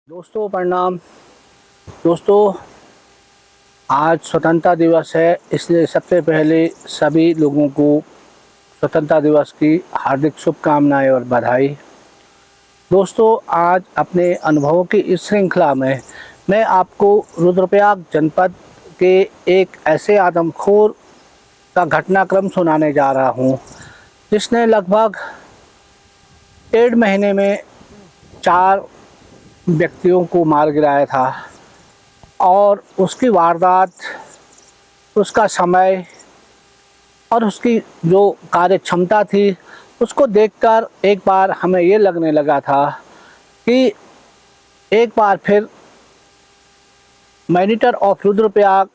दोस्तों प्रणाम। दोस्तों, आज स्वतंत्रता दिवस है, इसलिए सबसे पहले सभी लोगों को स्वतंत्रता दिवस की हार्दिक शुभकामनाएं और बधाई। दोस्तों, आज अपने अनुभवों की इस श्रृंखला में मैं आपको रुद्रप्रयाग जनपद के एक ऐसे आदमखोर का घटनाक्रम सुनाने जा रहा हूं, जिसने लगभग 1.5 महीने में 4 व्यक्तियों को मार गिराया था। और उसकी वारदात, उसका समय और उसकी जो कार्य क्षमता थी, उसको देखकर एक बार हमें ये लगने लगा था कि एक बार फिर मॉनिटर ऑफ रुद्रप्रयाग,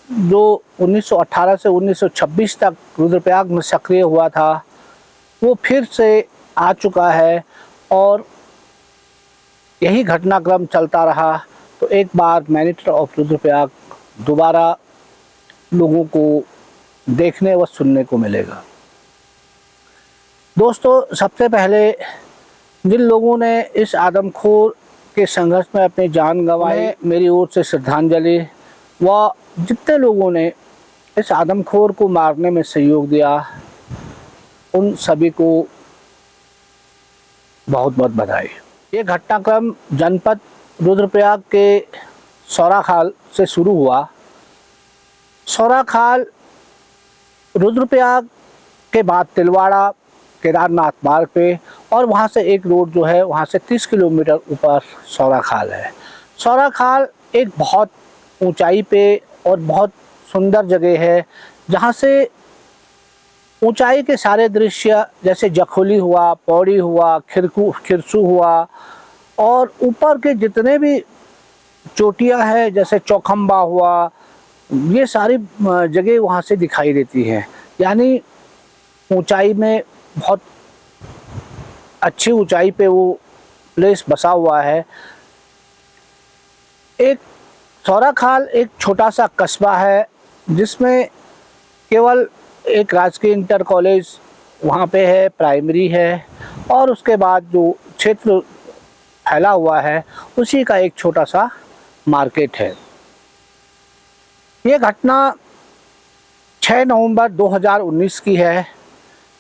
जो 1918 से 1926 तक रुद्रप्रयाग में सक्रिय हुआ था, वो फिर से आ चुका है। और यही घटनाक्रम चलता रहा तो एक बार मॉनिटर ऑफ रुद्रप्रयाग दोबारा लोगों को देखने व सुनने को मिलेगा। दोस्तों, सबसे पहले जिन लोगों ने इस आदमखोर के संघर्ष में अपनी जान गंवाई, मेरी ओर से श्रद्धांजलि। व जितने लोगों ने इस आदमखोर को मारने में सहयोग दिया, उन सभी को बहुत बहुत बधाई। ये घटनाक्रम जनपद रुद्रप्रयाग के सौराखाल से शुरू हुआ। सौराखाल रुद्रप्रयाग के बाद तिलवाड़ा केदारनाथ मार्ग पे, और वहाँ से एक रोड जो है, वहाँ से 30 किलोमीटर ऊपर सौराखाल है। सौराखाल एक बहुत ऊंचाई पे और बहुत सुंदर जगह है, जहाँ से ऊंचाई के सारे दृश्य, जैसे जखोली हुआ, पौड़ी हुआ, खिरसू हुआ, और ऊपर के जितने भी चोटियां हैं, जैसे चौखंबा हुआ, ये सारी जगह वहाँ से दिखाई देती हैं। यानी ऊंचाई में, बहुत अच्छी ऊंचाई पे वो प्लेस बसा हुआ है। एक सौराखाल एक छोटा सा कस्बा है, जिसमें केवल एक राजकीय इंटर कॉलेज वहाँ पे है, प्राइमरी है, और उसके बाद जो क्षेत्र फैला हुआ है, उसी का एक छोटा सा मार्केट है। ये घटना 6 नवंबर 2019 की है।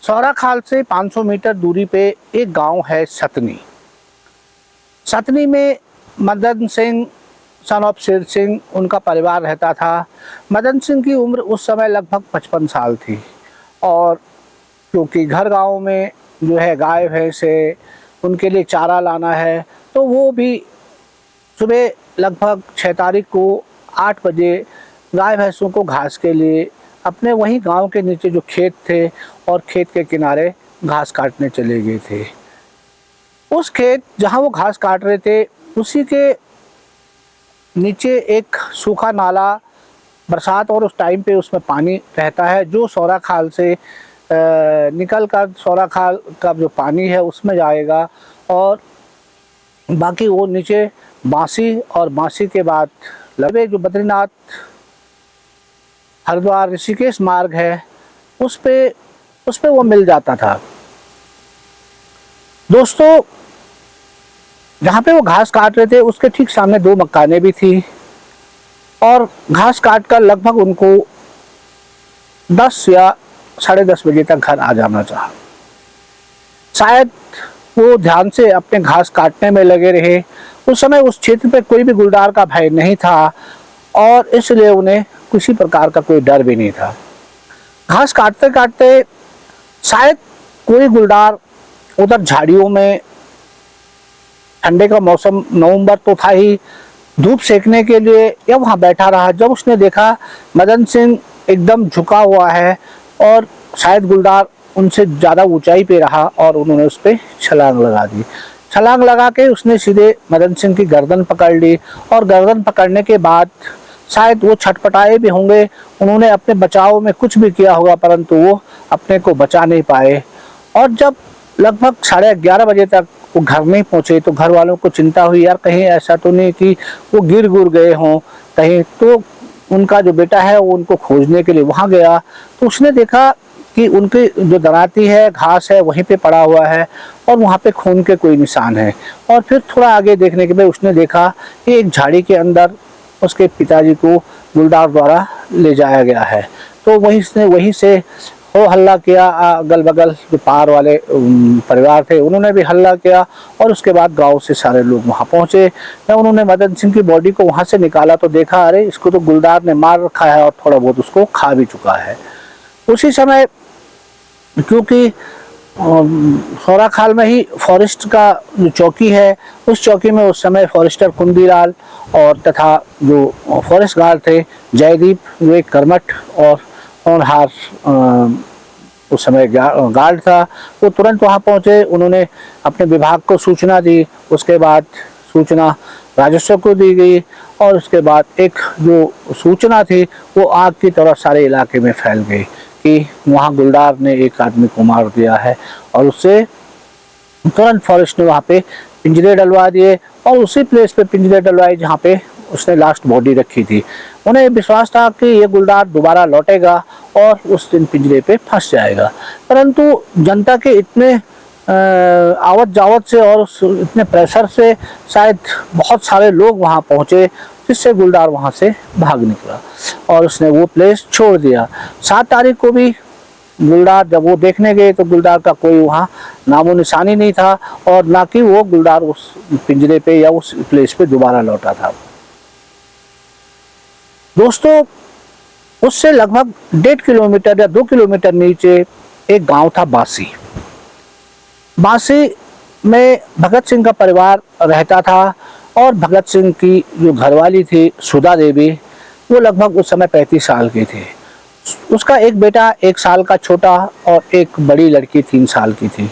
सौराखाल से 500 मीटर दूरी पे एक गांव है सतनी। सतनी में मदन सिंह सन ऑफ शेर सिंह, उनका परिवार रहता था। मदन सिंह की उम्र उस समय लगभग 55 साल थी, और क्योंकि घर गांव में जो है गाय भैंस है, उनके लिए चारा लाना है, तो वो भी सुबह लगभग 6 तारीख को 8 बजे गाय भैंसों को घास के लिए अपने वहीं गांव के नीचे जो खेत थे, और खेत के किनारे घास काटने चले गए थे। उस खेत जहां वो घास काट रहे थे, उसी के नीचे एक सूखा नाला, बरसात और उस टाइम पे उसमें पानी रहता है, जो सौराखाल से निकल कर सौराखाल का जो पानी है उसमें जाएगा, और बाकी वो नीचे बांसी, और बांसी के बाद लगे जो बद्रीनाथ हरिद्वार ऋषिकेश मार्ग है, उस पे वो मिल जाता था। दोस्तों, जहाँ पे वो घास काट रहे थे, उसके ठीक सामने 2 मकानें भी थी, और घास काट कर लगभग उनको 10 या 10:30 बजे तक घर आ जाना चाहा। शायद वो ध्यान से अपने घास काटने में लगे रहे। उस समय उस क्षेत्र पे कोई भी गुलदार का भय नहीं था, और इसलिए उन्हें किसी प्रकार का कोई डर भी नहीं था। घास काटते काटते शायद कोई गुलदार उधर झाड़ियों में, ठंडे का मौसम नवंबर तो था ही, धूप सेकने के लिए या वहाँ बैठा रहा। जब उसने देखा मदन सिंह एकदम झुका हुआ है, और शायद गुलदार उनसे ज़्यादा ऊंचाई पे रहा, और उन्होंने उस पर छलांग लगा दी। छलांग लगा के उसने सीधे मदन सिंह की गर्दन पकड़ ली, और गर्दन पकड़ने के बाद शायद वो छटपटाए भी होंगे, उन्होंने अपने बचाव में कुछ भी किया होगा, परंतु वो अपने को बचा नहीं पाए। और जब लगभग 11:30 बजे तक वो घर नहीं पहुँचे, तो घर वालों को चिंता हुई, यार कहीं ऐसा तो नहीं कि वो गिर गए हों कहीं। तो उनका जो बेटा है वो उनको खोजने के लिए वहाँ गया, तो उसने देखा कि उनकी जो दराती है, घास है, वहीं पे पड़ा हुआ है और वहाँ पे खून के कोई निशान है। और फिर थोड़ा आगे देखने के बाद उसने देखा कि एक झाड़ी के अंदर उसके पिताजी को गुलदार द्वारा ले जाया गया है। तो वहीं से हो हल्ला किया, अगल बगल जो पार वाले परिवार थे उन्होंने भी हल्ला किया और उसके बाद गांव से सारे लोग वहां पहुंचे। जब उन्होंने मदन सिंह की बॉडी को वहां से निकाला तो देखा अरे इसको तो गुलदार ने मार रखा है और थोड़ा बहुत उसको खा भी चुका है। उसी समय क्योंकि सौराखाल में ही फॉरेस्ट का जो चौकी है, उस चौकी में उस समय फॉरेस्टर कुंदीलाल और तथा जो फॉरेस्ट गार्ड थे जयदीप, जो एक कर्मठ और होनहार उस समय गार्ड था, वो तुरंत वहाँ पहुँचे। उन्होंने अपने विभाग को सूचना दी, उसके बाद सूचना राजस्व को दी गई और उसके बाद एक जो सूचना थी वो आग की तरह सारे इलाके में फैल गई कि वहाँ गुलदार ने एक आदमी को मार दिया है। और उससे तुरंत फॉरेस्ट ने वहाँ पे पिंजरे डलवा दिए और उसी प्लेस पे पिंजरे डलवाए जहाँ पे उसने लास्ट बॉडी रखी थी। उन्हें विश्वास था कि ये गुलदार दोबारा लौटेगा और उस दिन पिंजरे पे फंस जाएगा, परंतु जनता के इतने आवत जावत से और इतने प्रेशर से शायद बहुत सारे लोग वहाँ पहुँचे, जिससे गुलदार वहाँ से भाग निकला और उसने वो प्लेस छोड़ दिया। 7 तारीख को भी गुलदार जब वो देखने गए तो गुलदार का कोई वहाँ नामो निशानी नहीं था और ना कि वो गुलदार उस पिंजरे पे या उस प्लेस पे दोबारा लौटा था। दोस्तों, उससे लगभग 1.5 किलोमीटर या 2 किलोमीटर नीचे एक गांव था बासी। बासी में भगत सिंह का परिवार रहता था और भगत सिंह की जो घरवाली थी सुधा देवी, वो लगभग उस समय 35 साल की थी। उसका एक बेटा 1 साल का छोटा और एक बड़ी लड़की 3 साल की थी।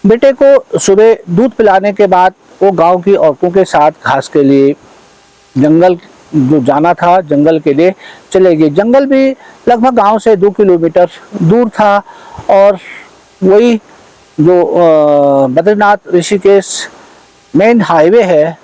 बेटे को सुबह दूध पिलाने के बाद वो गांव की औरतों के साथ घास के लिए जंगल जो जाना था, जंगल के लिए चले गए। जंगल भी लगभग गांव से 2 किलोमीटर दूर था और वही जो बद्रीनाथ ऋषिकेश मेन हाईवे है,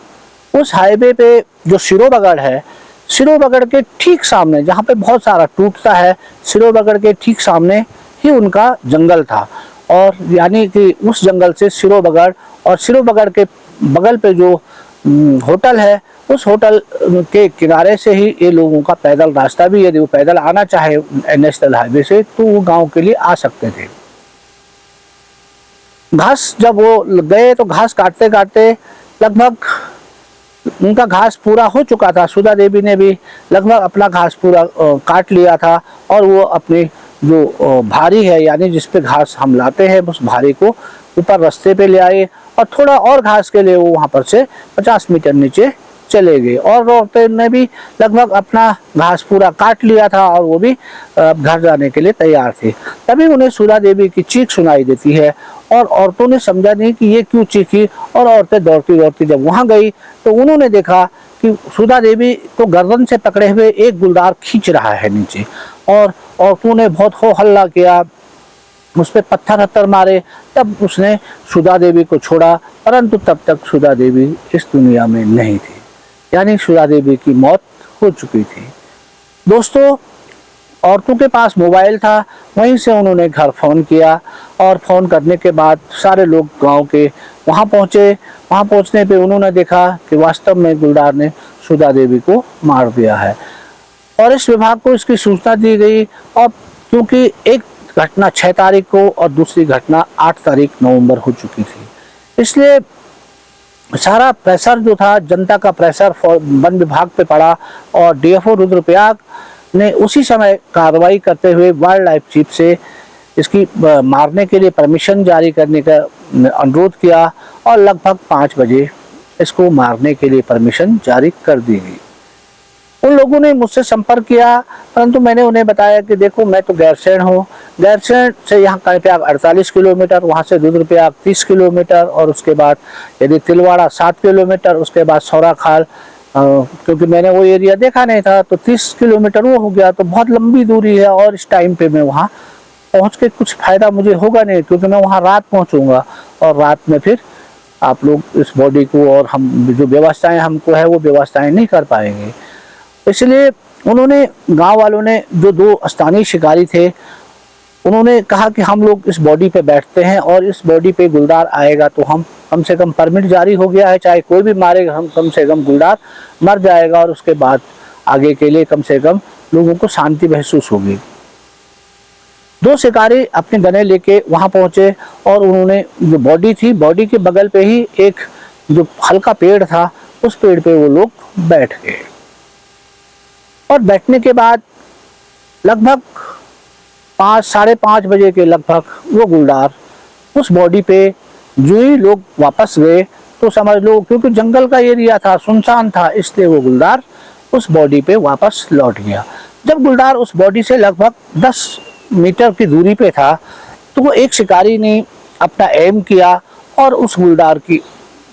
उस हाईवे पे जो सिरोबगढ़ है, सिरोबगढ़ के ठीक सामने जहाँ पे बहुत सारा टूटता है, सिरोबगढ़ के ठीक सामने ही उनका जंगल था। और यानी कि उस जंगल से सिरोबगढ़ और सिरोबगढ़ के बगल पे जो होटल है, उस होटल के किनारे से ही ये लोगों का पैदल रास्ता भी, यदि वो पैदल आना चाहे नेशनल हाईवे से तो वो गांव के लिए आ सकते थे। घास जब वो गए तो घास काटते काटते लगभग उनका घास पूरा हो चुका था। सुधा देवी ने भी लगभग अपना घास पूरा काट लिया था और वो अपने जो भारी है, यानी जिस पे घास हम लाते हैं, उस भारी को ऊपर रास्ते पे ले आए और थोड़ा और घास के लिए वो वहाँ पर से 50 मीटर नीचे चले गए। और औरतें ने भी लगभग अपना घास पूरा काट लिया था और वो भी घर जाने के लिए तैयार थी। तभी उन्हें सुधा देवी की चीख सुनाई देती है और औरतों ने समझा नहीं कि ये क्यों चीखी और औरतें दौड़ती दौड़ती जब वहाँ गई तो उन्होंने देखा कि सुधा देवी को गर्दन से पकड़े हुए एक गुलदार खींच रहा है नीचे। और औरतों ने बहुत हो हल्ला किया, उस पर पत्थर मारे, तब उसने सुधा देवी को छोड़ा, परंतु तब तक सुधा देवी इस दुनिया में नहीं थी, यानी सुधा देवी की मौत हो चुकी थी। दोस्तों, औरतों के पास मोबाइल था, वहीं से उन्होंने घर फ़ोन किया और फ़ोन करने के बाद सारे लोग गांव के वहां पहुंचे। वहां पहुंचने पे उन्होंने देखा कि वास्तव में गुलदार ने सुधा देवी को मार दिया है। फॉरेस्ट विभाग को इसकी सूचना दी गई और क्योंकि एक घटना 6 तारीख को और दूसरी घटना 8 तारीख नवंबर हो चुकी थी, इसलिए सारा प्रेशर जो था, जनता का प्रेशर वन विभाग पे पड़ा और डीएफओ रुद्रप्रयाग ने उसी समय कार्रवाई करते हुए वाइल्ड लाइफ चीफ से इसकी मारने के लिए परमिशन जारी करने का अनुरोध किया और लगभग 5 बजे इसको मारने के लिए परमिशन जारी कर दी गई। उन लोगों ने मुझसे संपर्क किया, परंतु मैंने उन्हें बताया कि देखो मैं तो गैरसैंण हूँ, गैरसैंण से यहाँ कर्णप्रयाग 48 किलोमीटर, वहाँ से रुद्रप्रयाग 30 किलोमीटर और उसके बाद यदि तिलवाड़ा 7 किलोमीटर, उसके बाद सौराखाल, क्योंकि मैंने वो एरिया देखा नहीं था तो 30 किलोमीटर वो हो गया। तो बहुत लंबी दूरी है और इस टाइम पे मैं वहाँ पहुँच के कुछ फ़ायदा मुझे होगा नहीं, क्योंकि मैं वहाँ रात पहुँचूँगा और रात में फिर आप लोग इस बॉडी को और हम जो व्यवस्थाएँ हमको है वो व्यवस्थाएँ नहीं कर पाएंगे। इसलिए उन्होंने, गांव वालों ने, जो 2 स्थानीय शिकारी थे उन्होंने कहा कि हम लोग इस बॉडी पे बैठते हैं और इस बॉडी पे गुलदार आएगा तो हम कम से कम परमिट जारी हो गया है, चाहे कोई भी मारेगा, हम कम से कम गुलदार मर जाएगा और उसके बाद आगे के लिए कम से कम लोगों को शांति महसूस होगी। दो शिकारी अपने गने लेके वहां पहुंचे और उन्होंने जो बॉडी थी, बॉडी के बगल पे ही एक जो हल्का पेड़ था, उस पेड़ पे वो लोग बैठ गए। और बैठने के बाद लगभग 5-5:30 बजे के लगभग वो गुलदार उस बॉडी पे जो ही लोग वापस गए तो समझ लो, क्योंकि जंगल का एरिया था, सुनसान था, इसलिए वो गुलदार उस बॉडी पे वापस लौट गया। जब गुलदार उस बॉडी से लगभग 10 मीटर की दूरी पे था तो वो एक शिकारी ने अपना एम किया और उस गुलदार की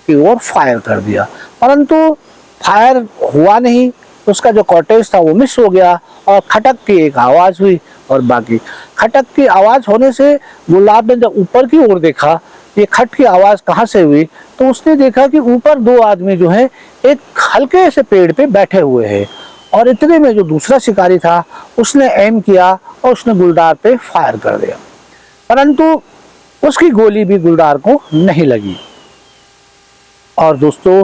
ओर फायर कर दिया, परंतु फायर हुआ नहीं। उसका जो कॉटेज था वो मिस हो गया और खटक की एक आवाज़ हुई और बाकी खटक की आवाज़ होने से गुलदार ने जब ऊपर की ओर देखा ये खट की आवाज़ कहाँ से हुई, तो उसने देखा कि ऊपर दो आदमी जो है एक हल्के से पेड़ पे बैठे हुए हैं। और इतने में जो दूसरा शिकारी था उसने एम किया और उसने गुलदार पे फायर कर दिया, परंतु उसकी गोली भी गुलदार को नहीं लगी। और दोस्तों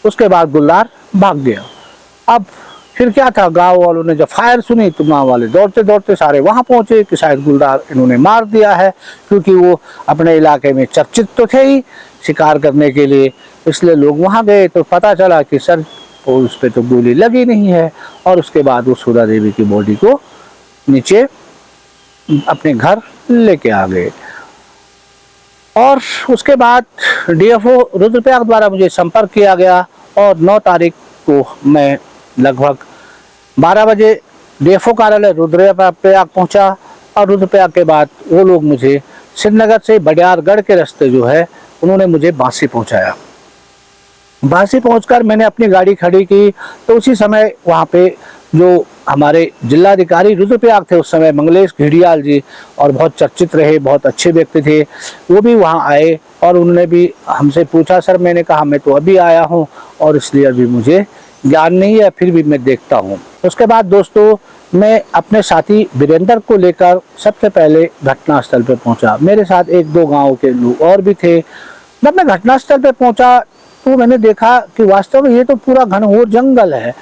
उसके बाद गुलदार भाग गया। अब फिर क्या था, गांव वालों ने जब फायर सुनी तो गांव वाले दौड़ते दौड़ते सारे वहां पहुंचे कि शायद गुलदार इन्होंने मार दिया है, क्योंकि वो अपने इलाके में चर्चित तो थे ही शिकार करने के लिए। इसलिए लोग वहां गए तो पता चला कि सर उस पर तो गोली लगी नहीं है। और उसके बाद वो सुधा देवी की बॉडी को नीचे अपने घर लेके आ गए। और उसके बाद डीएफओ रुद्रप्रयाग द्वारा मुझे संपर्क किया गया और 9 तारीख को मैं लगभग 12 बजे डीएफओ कार्यालय रुद्रप्रयाग पहुंचा। और रुद्रप्रयाग के बाद वो लोग मुझे श्रीनगर से बडियारगढ़ के रास्ते जो है उन्होंने मुझे बांसी पहुंचाया। बांसी पहुंचकर मैंने अपनी गाड़ी खड़ी की तो उसी समय वहाँ पे जो हमारे जिलाधिकारी रुद्रप्रयाग थे उस समय, मंगलेश घिड़ियाल जी, और बहुत चर्चित रहे, बहुत अच्छे व्यक्ति थे, वो भी वहाँ आए और उन्होंने भी हमसे पूछा। सर मैंने कहा मैं तो अभी आया हूँ और इसलिए अभी मुझे ज्ञान नहीं है, फिर भी मैं देखता हूँ। उसके बाद दोस्तों मैं अपने साथी वीरेंद्र को लेकर सबसे पहले घटनास्थल पर पहुँचा। मेरे साथ 1-2 गाँव के लोग और भी थे। जब मैं घटनास्थल पर पहुँचा तो मैंने देखा कि वास्तव में ये तो पूरा घनघोर जंगल है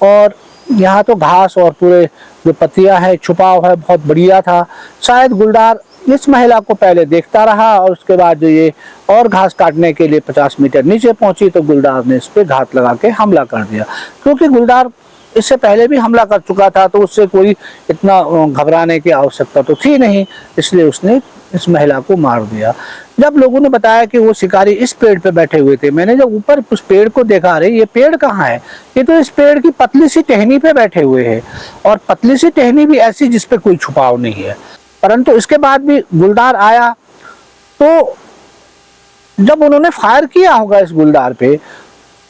और यहाँ तो घास और पूरे जो पत्तियां है, छुपाव है, बहुत बढ़िया था। शायद गुलदार इस महिला को पहले देखता रहा और उसके बाद जो ये और घास काटने के लिए 50 मीटर नीचे पहुंची तो गुलदार ने इस पे घात लगा के हमला कर दिया। क्योंकि गुलदार इससे पहले भी हमला कर चुका था तो उससे कोई इतना घबराने की आवश्यकता तो थी नहीं, इसलिए उसने इस महिला को मार दिया। जब लोगों ने बताया कि वो शिकारी इस पेड़ पे बैठे हुए थे, मैंने जब ऊपर उस पेड़ को देखा, अरे ये पेड़ कहाँ है, ये तो इस पेड़ की पतली सी टहनी पे बैठे हुए हैं और पतली सी टहनी भी ऐसी जिसपे कोई छुपाव नहीं है। परंतु इसके बाद भी गुलदार आया तो जब उन्होंने फायर किया होगा इस गुलदार पे,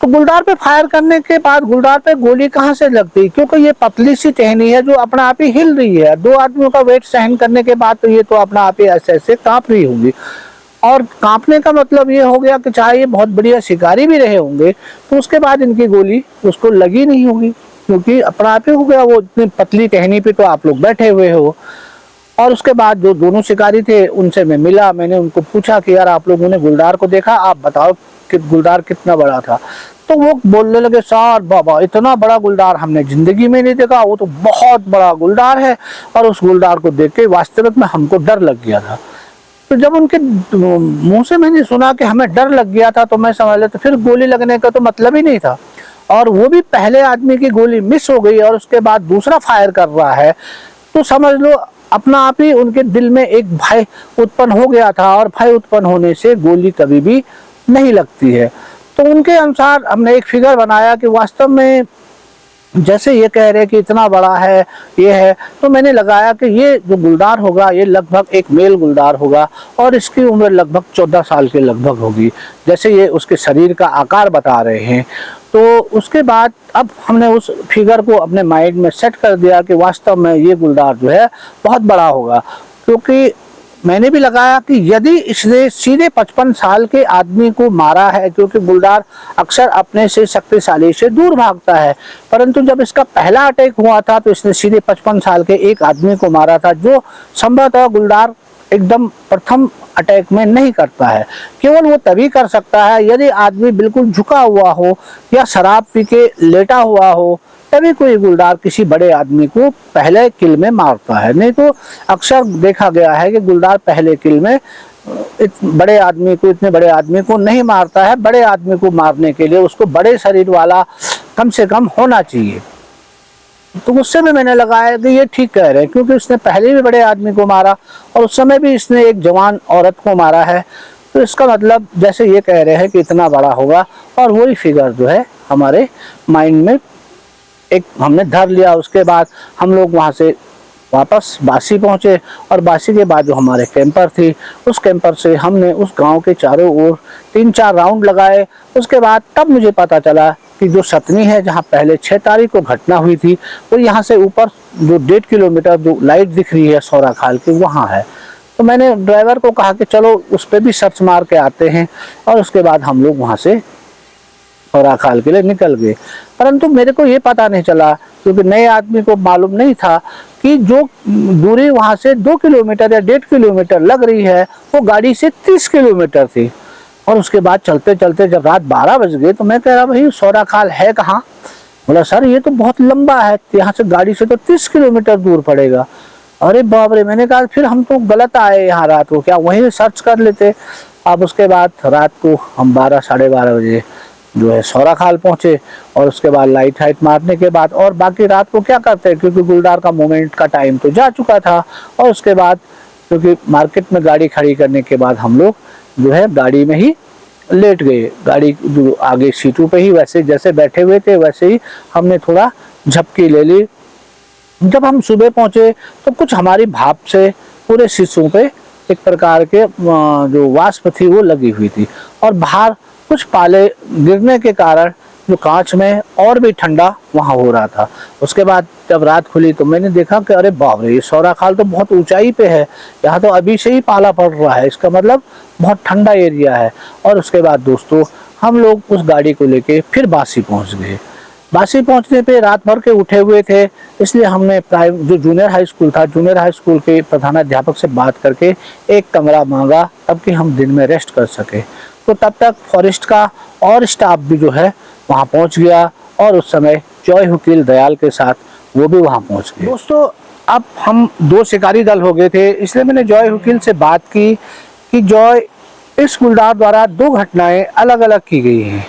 तो गुलदार पे फायर करने के बाद गुलदार पे गोली कहाँ से लगती, क्योंकि ये पतली सी टहनी है जो अपना आप ही हिल रही है। 2 आदमियों का वेट सहन करने के बाद तो ये तो अपना आप ही ऐसे ऐसे कांप रही होंगी। और कांपने का मतलब ये हो गया कि चाहे ये बहुत बढ़िया शिकारी भी रहे होंगे तो उसके बाद इनकी गोली उसको लगी नहीं होगी, क्योंकि अपना आप ही हो गया, वो इतनी पतली टहनी पे तो आप लोग बैठे हुए हो। और उसके बाद जो दोनों शिकारी थे उनसे मैं मिला, मैंने उनको पूछा कि यार आप लोगों ने गुलदार को देखा, आप बताओ कि गुलदार कितना बड़ा था। तो वो बोलने लगे, सर बाबा इतना बड़ा गुलदार हमने जिंदगी में नहीं देखा, वो तो बहुत बड़ा गुलदार है और उस गुलदार को देख के वास्तविक में हमको डर लग गया था। तो जब उनके मुंह से मैंने सुना कि हमें डर लग गया था तो मैं समझ लिया तो फिर गोली लगने का तो मतलब ही नहीं था। और वो भी पहले आदमी की गोली मिस हो गई और उसके बाद दूसरा फायर कर रहा है, तो समझ लो अपना आप ही उनके दिल में एक भय उत्पन्न हो गया था। और भय उत्पन्न होने से गोली कभी भी नहीं लगती है। तो उनके अनुसार हमने एक फिगर बनाया कि वास्तव में जैसे ये कह रहे कि इतना बड़ा है ये है, तो मैंने लगाया कि ये जो गुलदार होगा ये लगभग एक मेल गुलदार होगा और इसकी उम्र लगभग 14 साल के लगभग होगी, जैसे ये उसके शरीर का आकार बता रहे हैं। तो उसके बाद अब हमने उस फिगर को अपने माइंड में सेट कर दिया कि वास्तव में ये गुलदार जो है बहुत बड़ा होगा, क्योंकि मैंने भी लगाया कि यदि इसने सीधे 55 साल के आदमी को मारा है, क्योंकि गुलदार अक्सर अपने से शक्तिशाली से दूर भागता है, परंतु जब इसका पहला अटैक हुआ था तो इसने सीधे 55 साल के एक आदमी को मारा था, जो संभवतः गुलदार एकदम प्रथम अटैक में नहीं करता है। केवल वो तभी कर सकता है यदि आदमी बिल्कुल झुका हुआ हो या शराब पी के लेटा हुआ हो, तभी कोई गुलदार किसी बड़े आदमी को पहले किल में मारता है। नहीं तो अक्सर देखा गया है कि गुलदार पहले किल में इतने बड़े आदमी को नहीं मारता है। बड़े आदमी को मारने के लिए उसको बड़े शरीर वाला कम से कम होना चाहिए। तो उससे भी मैंने लगाया कि ये ठीक कह रहे हैं, क्योंकि उसने पहले भी बड़े आदमी को मारा और उस समय भी इसने एक जवान औरत को मारा है। तो इसका मतलब जैसे ये कह रहे हैं कि इतना बड़ा होगा, और वही फिगर जो है हमारे माइंड में एक हमने धर लिया। उसके बाद हम लोग वहाँ से वापस बासी पहुँचे, और बासी के बाद जो हमारे कैंपर थी, उस कैंपर से हमने उस गांव के चारों ओर 3-4 राउंड लगाए। उसके बाद तब मुझे पता चला कि जो सतनी है, जहाँ पहले 6 तारीख को घटना हुई थी, वो यहाँ से ऊपर जो 1.5 किलोमीटर जो लाइट दिख रही है सौरा खाल की, वहाँ है। तो मैंने ड्राइवर को कहा कि चलो उस पर भी सर्च मार के आते हैं, और उसके बाद हम लोग वहाँ से सौरा खाल के लिए निकल गए। परंतु मेरे को ये पता नहीं चला, क्योंकि नए आदमी को मालूम नहीं था कि जो दूरी वहाँ से 2 किलोमीटर या 1.5 किलोमीटर लग रही है, वो गाड़ी से 30 किलोमीटर थी। और उसके बाद चलते चलते जब रात 12 बज गए तो मैं कह रहा भाई सौरा खाल है कहाँ? बोला सर ये तो बहुत लंबा है, यहाँ से गाड़ी से तो 30 किलोमीटर दूर पड़ेगा। अरे बाप रे, मैंने कहा फिर हम तो गलत आए यहाँ रात को, क्या वहीं सर्च कर लेते। अब उसके बाद रात को हम 12-12:30 बजे जो है सौरा खाल पहुँचे, और उसके बाद लाइट हाइट मारने के बाद, और बाकी रात को क्या करते हैं, क्योंकि गुलदार का मूवमेंट का टाइम तो जा चुका था। और उसके बाद क्योंकि मार्केट में गाड़ी खड़ी करने के बाद हम लोग जो है गाड़ी में ही लेट गए। गाड़ी जो आगे सीटों पे ही वैसे जैसे बैठे हुए थे वैसे ही हमने थोड़ा झपकी ले ली। जब हम सुबह पहुंचे तो कुछ हमारी भाप से पूरे शीशों पे एक प्रकार के जो वाष्प थी वो लगी हुई थी, और बाहर कुछ पाले गिरने के कारण जो कांच में और भी ठंडा वहाँ हो रहा था। उसके बाद जब रात खुली तो मैंने देखा कि अरे बाप रे, ये सौरा खाल तो बहुत ऊंचाई पे है, यहाँ तो अभी से ही पाला पड़ रहा है, इसका मतलब बहुत ठंडा एरिया है। और उसके बाद दोस्तों हम लोग उस गाड़ी को लेके फिर बासी पहुँच गए। बासी पहुंचने पे रात भर के उठे हुए थे, इसलिए हमने जो जूनियर हाई स्कूल था, जूनियर हाई स्कूल के प्रधानाध्यापक से बात करके एक कमरा मांगा, तब कि हम दिन में रेस्ट कर सके। तो तब तक फॉरेस्ट का और स्टाफ भी जो है वहाँ पहुँच गया, और उस समय जॉय हुकील दयाल के साथ वो भी वहाँ पहुँच गए। दोस्तों अब हम 2 शिकारी दल हो गए थे, इसलिए मैंने जॉय हुकील से बात की कि जॉय, इस गुलदार द्वारा 2 घटनाएं अलग अलग की गई हैं।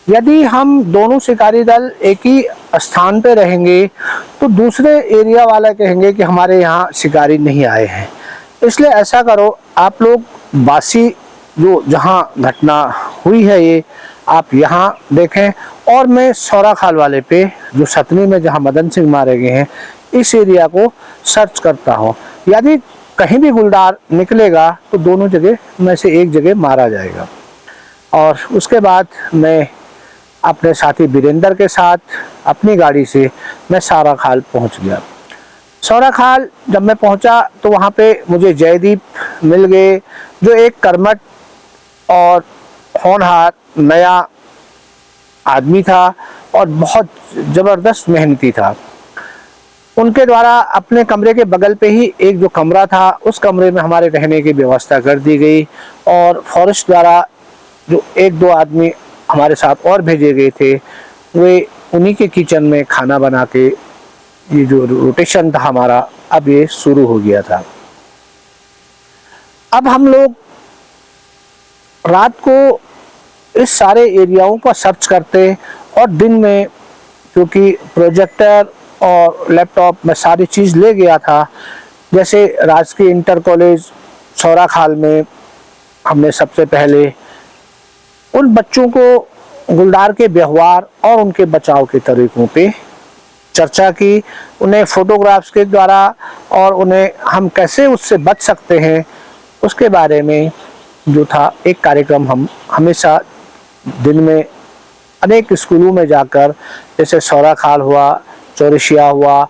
यदि हम दोनों शिकारी दल एक ही स्थान पे रहेंगे तो दूसरे एरिया वाला कहेंगे कि हमारे यहाँ शिकारी नहीं आए हैं। इसलिए ऐसा करो, आप लोग बासी जो जहाँ घटना हुई है ये आप यहाँ देखें, और मैं सौरा खाल वाले पे जो सतनी में जहाँ मदन सिंह मारे गए हैं इस एरिया को सर्च करता हूँ। यदि कहीं भी गुलदार निकलेगा तो दोनों जगह में से एक जगह मारा जाएगा। और उसके बाद मैं अपने साथी वीरेंद्र के साथ अपनी गाड़ी से मैं सौरा खाल पहुंच गया। सौरा खाल जब मैं पहुंचा तो वहां पे मुझे जयदीप मिल गए, जो एक कर्मठ और होनहार नया आदमी था और बहुत ज़बरदस्त मेहनती था। उनके द्वारा अपने कमरे के बगल पे ही एक जो कमरा था, उस कमरे में हमारे रहने की व्यवस्था कर दी गई, और फॉरेस्ट द्वारा जो 1-2 आदमी हमारे साथ और भेजे गए थे, वे उन्हीं के किचन में खाना बना के, ये जो रोटेशन था हमारा अब ये शुरू हो गया था। अब हम लोग रात को इस सारे एरियाओं का सर्च करते, और दिन में क्योंकि प्रोजेक्टर और लैपटॉप में सारी चीज़ ले गया था, जैसे राजकीय इंटर कॉलेज सौरा खाल में हमने सबसे पहले उन बच्चों को गुलदार के व्यवहार और उनके बचाव के तरीकों पे चर्चा की, उन्हें फोटोग्राफ्स के द्वारा, और उन्हें हम कैसे उससे बच सकते हैं उसके बारे में जो था एक कार्यक्रम हम हमेशा दिन में अनेक स्कूलों में जाकर, जैसे सौरा खाल हुआ, चौरसिया हुआ,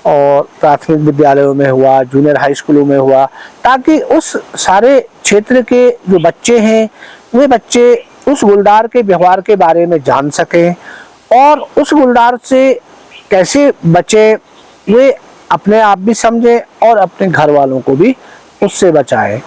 और प्राथमिक विद्यालयों में हुआ, जूनियर हाई स्कूलों में हुआ, ताकि उस सारे क्षेत्र के जो बच्चे हैं वे बच्चे उस गुलदार के व्यवहार के बारे में जान सकें और उस गुलदार से कैसे बचे वे अपने आप भी समझें और अपने घर वालों को भी उससे बचाएं।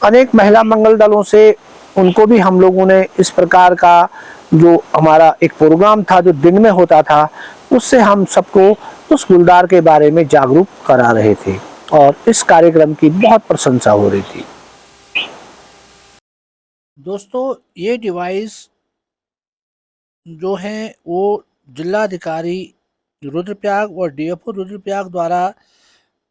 अनेक महिला मंगल दलों से उनको भी हम लोगों ने इस प्रकार का जो हमारा एक प्रोग्राम था जो दिन में होता था, उससे हम सबको उस गुलदार के बारे में जागरूक करा रहे थे और इस कार्यक्रम की बहुत प्रशंसा हो रही थी। दोस्तों, ये डिवाइस जो है वो जिलाधिकारी रुद्रप्रयाग और डीएफओ रुद्रप्रयाग द्वारा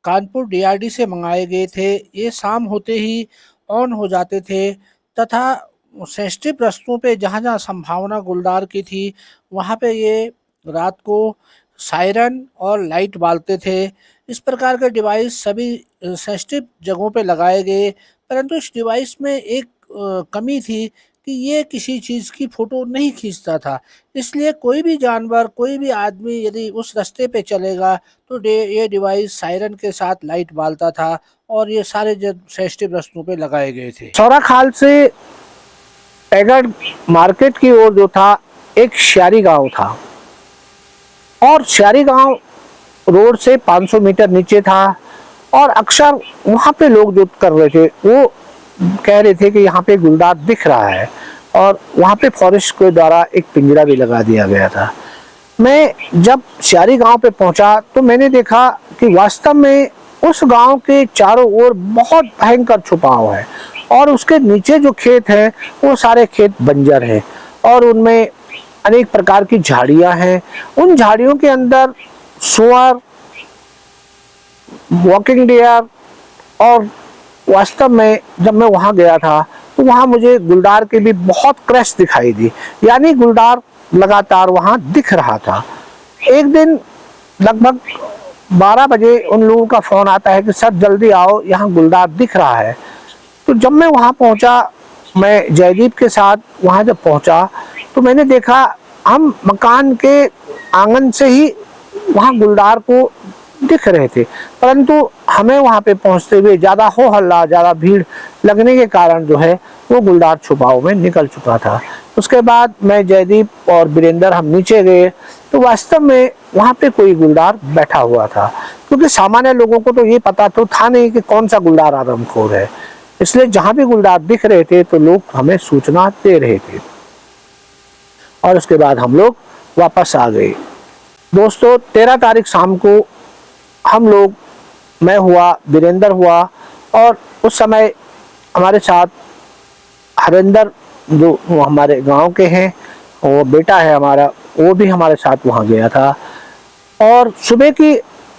कानपुर डीआरडी से मंगाए गए थे। ये शाम होते ही ऑन हो जाते थे तथा सेंसिटिव रस्तों पे जहाँ जहाँ संभावना गुलदार की थी वहाँ पे ये रात को सायरन और लाइट बालते थे। इस प्रकार के डिवाइस सभी सेंसिटिव जगहों पे लगाए गए, परंतु इस डिवाइस में एक कमी थी कि ये किसी चीज़ की फ़ोटो नहीं खींचता था। इसलिए कोई भी जानवर, कोई भी आदमी यदि उस रास्ते पे चलेगा तो ये डिवाइस सायरन के साथ लाइट बालता था और ये सारे सेंसिटिव रास्तों पे लगाए गए थे। चौराखाल से टाइगर मार्केट की ओर जो था एक श्यारी गांव था और श्यारी गांव रोड से 500 मीटर नीचे था और अक्सर वहाँ पे लोग जो कर रहे थे वो कह रहे थे कि यहाँ पे गुलदार दिख रहा है और वहाँ पे फॉरेस्ट के द्वारा एक पिंजरा भी लगा दिया गया था। मैं जब श्यारी गांव पे पहुँचा तो मैंने देखा कि वास्तव में उस गांव के चारों ओर बहुत भयंकर छुपाव है और उसके नीचे जो खेत हैं वो सारे खेत बंजर हैं और उनमें अनेक प्रकार की झाड़ियां हैं। उन झाड़ियों के अंदर सुअर, वॉकिंग डियर और वास्तव में जब मैं वहां गया था तो वहां मुझे गुलदार की भी बहुत क्रैश दिखाई दी, यानी गुलदार लगातार वहां दिख रहा था। एक दिन लगभग 12 बजे उन लोगों का फोन आता है कि सर जल्दी आओ, यहाँ गुलदार दिख रहा है। तो जब मैं वहां पहुंचा, मैं जयदीप के साथ वहां जब पहुंचा तो मैंने देखा हम मकान के आंगन से ही वहां गुलदार को दिख रहे थे, परंतु हमें वहां पे पहुंचते हुए ज़्यादा हो हल्ला, ज़्यादा भीड़ लगने के कारण जो है वो गुलदार छुपाव में निकल चुका था। उसके बाद मैं, जयदीप और वीरेंद्र हम नीचे गए तो वास्तव में वहाँ पे कोई गुलदार बैठा हुआ था, क्योंकि सामान्य लोगों को तो ये पता तो था नहीं कि कौन सा गुलदार आदमखोर है, इसलिए जहाँ भी गुलदार दिख रहे थे तो लोग हमें सूचना दे रहे थे और उसके बाद हम लोग वापस आ गए। दोस्तों, 13 तारीख शाम को हम लोग, मैं हुआ, वीरेंद्र हुआ और उस समय हमारे साथ हरिंदर जो हमारे गांव के हैं, वो बेटा है हमारा, वो भी हमारे साथ वहाँ गया था। और सुबह की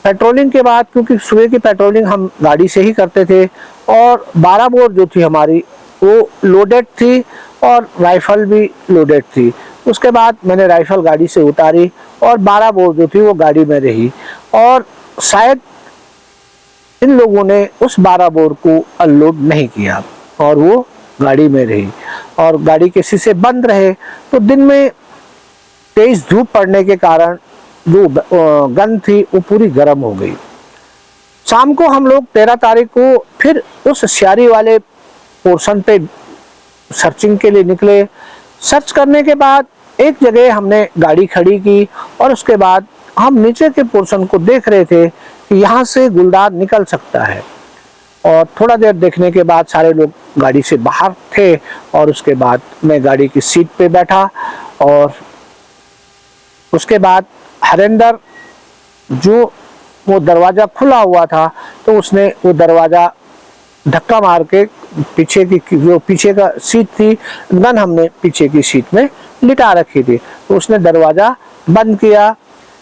पेट्रोलिंग के बाद, क्योंकि सुबह की पेट्रोलिंग हम गाड़ी से ही करते थे और 12 बोर जो थी हमारी वो लोडेड थी और राइफल भी लोडेड थी। उसके बाद मैंने राइफल गाड़ी से उतारी और 12 बोर जो थी वो गाड़ी में रही और शायद इन लोगों ने उस 12 बोर को अनलोड नहीं किया और वो गाड़ी में रही और गाड़ी के शीशे बंद रहे। तो दिन में तेज धूप पड़ने के कारण जो गन थी वो पूरी गर्म हो गई। शाम को हम लोग 13 तारीख को फिर उस श्यारी वाले पोर्शन पे सर्चिंग के लिए निकले। सर्च करने के बाद एक जगह हमने गाड़ी खड़ी की और उसके बाद हम नीचे के पोर्शन को देख रहे थे कि यहाँ से गुलदार निकल सकता है और थोड़ा देर देखने के बाद सारे लोग गाड़ी से बाहर थे और उसके बाद मैं गाड़ी की सीट पे बैठा और उसके बाद हरिंदर, जो वो दरवाज़ा खुला हुआ था तो उसने वो दरवाज़ा धक्का मार के पीछे की जो पीछे का सीट थी, गन हमने पीछे की सीट में लिटा रखी थी, तो उसने दरवाज़ा बंद किया।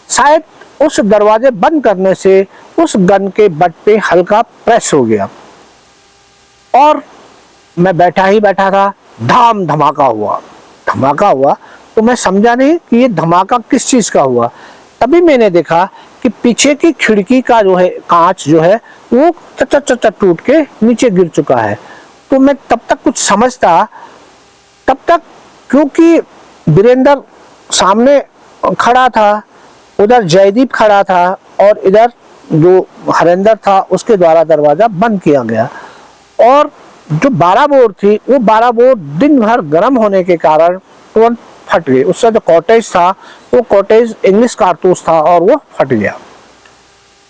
शायद उस दरवाजे बंद करने से उस गन के बट पे हल्का प्रेस हो गया और मैं बैठा ही बैठा था, धाम धमाका हुआ तो मैं समझा नहीं कि ये धमाका किस चीज़ का हुआ। तभी मैंने देखा कि पीछे की खिड़की का जो है कांच जो है वो चट टूट के नीचे गिर चुका है। तो मैं तब तक कुछ समझता, तब तक क्योंकि वीरेंद्र सामने खड़ा था, उधर जयदीप खड़ा था और इधर जो हरेंद्र था उसके द्वारा दरवाज़ा बंद किया गया। और जो 12 बोर थी वो 12 बोर दिन भर गर्म होने के कारण तुरंत फट गई। उसका जो कॉटेज था वो कॉटेज इंग्लिश कारतूस था और वो फट गया।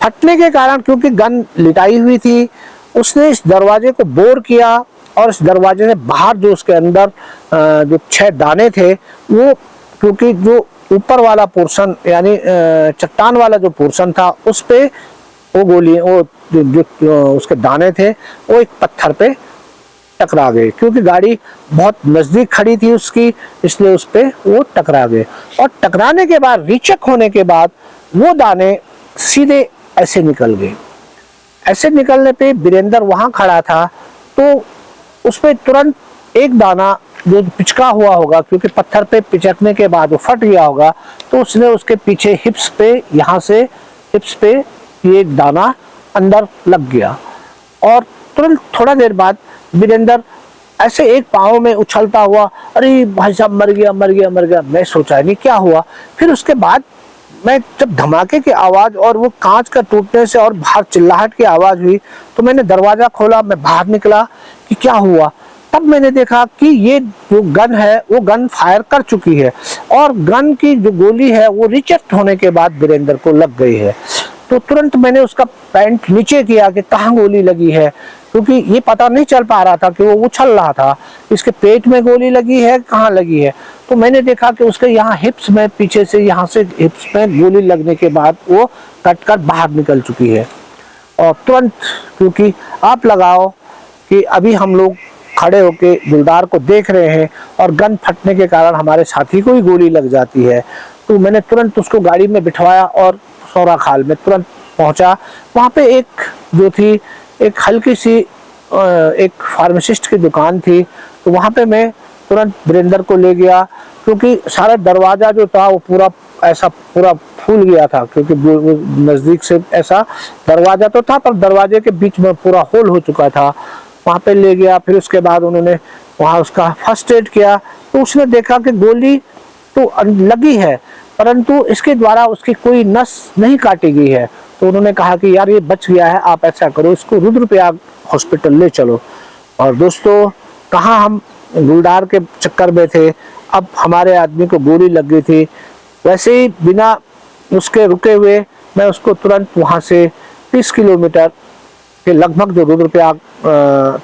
फटने के कारण क्योंकि गन लिटाई हुई थी, उसने इस दरवाजे को बोर किया और इस दरवाजे से बाहर जो उसके अंदर जो 6 दाने थे, वो क्योंकि जो ऊपर वाला पोर्शन यानी चट्टान वाला जो पोर्शन था उस पे वो गोली वो जो उसके दाने थे वो एक पत्थर पे टकरा गए। क्योंकि गाड़ी बहुत नज़दीक खड़ी थी उसकी, इसलिए उस पे वो टकरा गए। और टकराने के बाद रीचेक होने के बाद वो दाने सीधे ऐसे निकल गए। ऐसे निकलने पे वीरेंद्र वहाँ खड़ा था तो उस पर तुरंत एक दाना जो पिचका हुआ होगा, क्योंकि पत्थर पे पिचकने के बाद वो फट गया होगा, तो उसने उसके पीछे हिप्स पे, यहाँ से हिप्स पे ये एक दाना अंदर लग गया। और तुरंत थोड़ा देर बाद वीरेंद्र ऐसे एक पाँव में उछलता हुआ, अरे भाई साहब मर गया मर गया मर गया। मैं सोचा नहीं क्या हुआ। फिर उसके बाद मैं जब धमाके की आवाज़ और वो कांच का टूटने से और बाहर चिल्लाहट की आवाज़ हुई तो मैंने दरवाज़ा खोला, मैं बाहर निकला कि क्या हुआ। तब मैंने देखा कि ये जो गन है वो गन फायर कर चुकी है और गन की जो गोली है वो रिजेक्ट होने के बाद वीरेंद्र को लग गई है। तो तुरंत मैंने उसका पैंट नीचे किया कि कहाँ गोली लगी है, क्योंकि ये पता नहीं चल पा रहा था कि वो उछल रहा था, इसके पेट में गोली लगी है कहाँ लगी है। तो मैंने देखा कि उसके यहाँ हिप्स में, पीछे से यहाँ से हिप्स में गोली लगने के बाद वो कट कर बाहर निकल चुकी है। और तुरंत, क्योंकि आप लगाओ कि अभी हम लोग खड़े होके गुलदार को देख रहे हैं और गन फटने के कारण हमारे साथी को ही गोली लग जाती है, तो मैंने तुरंत उसको गाड़ी में बिठवाया और सौरा खाल में तुरंत पहुंचा। वहाँ पे एक जो थी एक हल्की सी एक फार्मासिस्ट की दुकान थी, तो वहाँ पे मैं तुरंत वीरेंद्र को ले गया, क्योंकि सारा दरवाज़ा जो था वो पूरा ऐसा पूरा फूल गया था, क्योंकि नज़दीक से ऐसा दरवाज़ा तो था पर दरवाजे के बीच में पूरा होल हो चुका था। वहाँ पे ले गया। फिर उसके बाद उन्होंने वहाँ उसका फर्स्ट एड किया, तो उसने देखा कि गोली तो लगी है परंतु इसके द्वारा उसकी कोई नस नहीं काटी गई है। तो उन्होंने कहा कि यार ये बच गया है, आप ऐसा करो इसको रुद्रप्रयाग हॉस्पिटल ले चलो। और दोस्तों, कहाँ हम गुलदार के चक्कर में थे, अब हमारे आदमी को गोली लग गई थी। वैसे ही बिना उसके रुके हुए मैं उसको तुरंत वहाँ से 30 किलोमीटर के लगभग जो रुद्रप्रयाग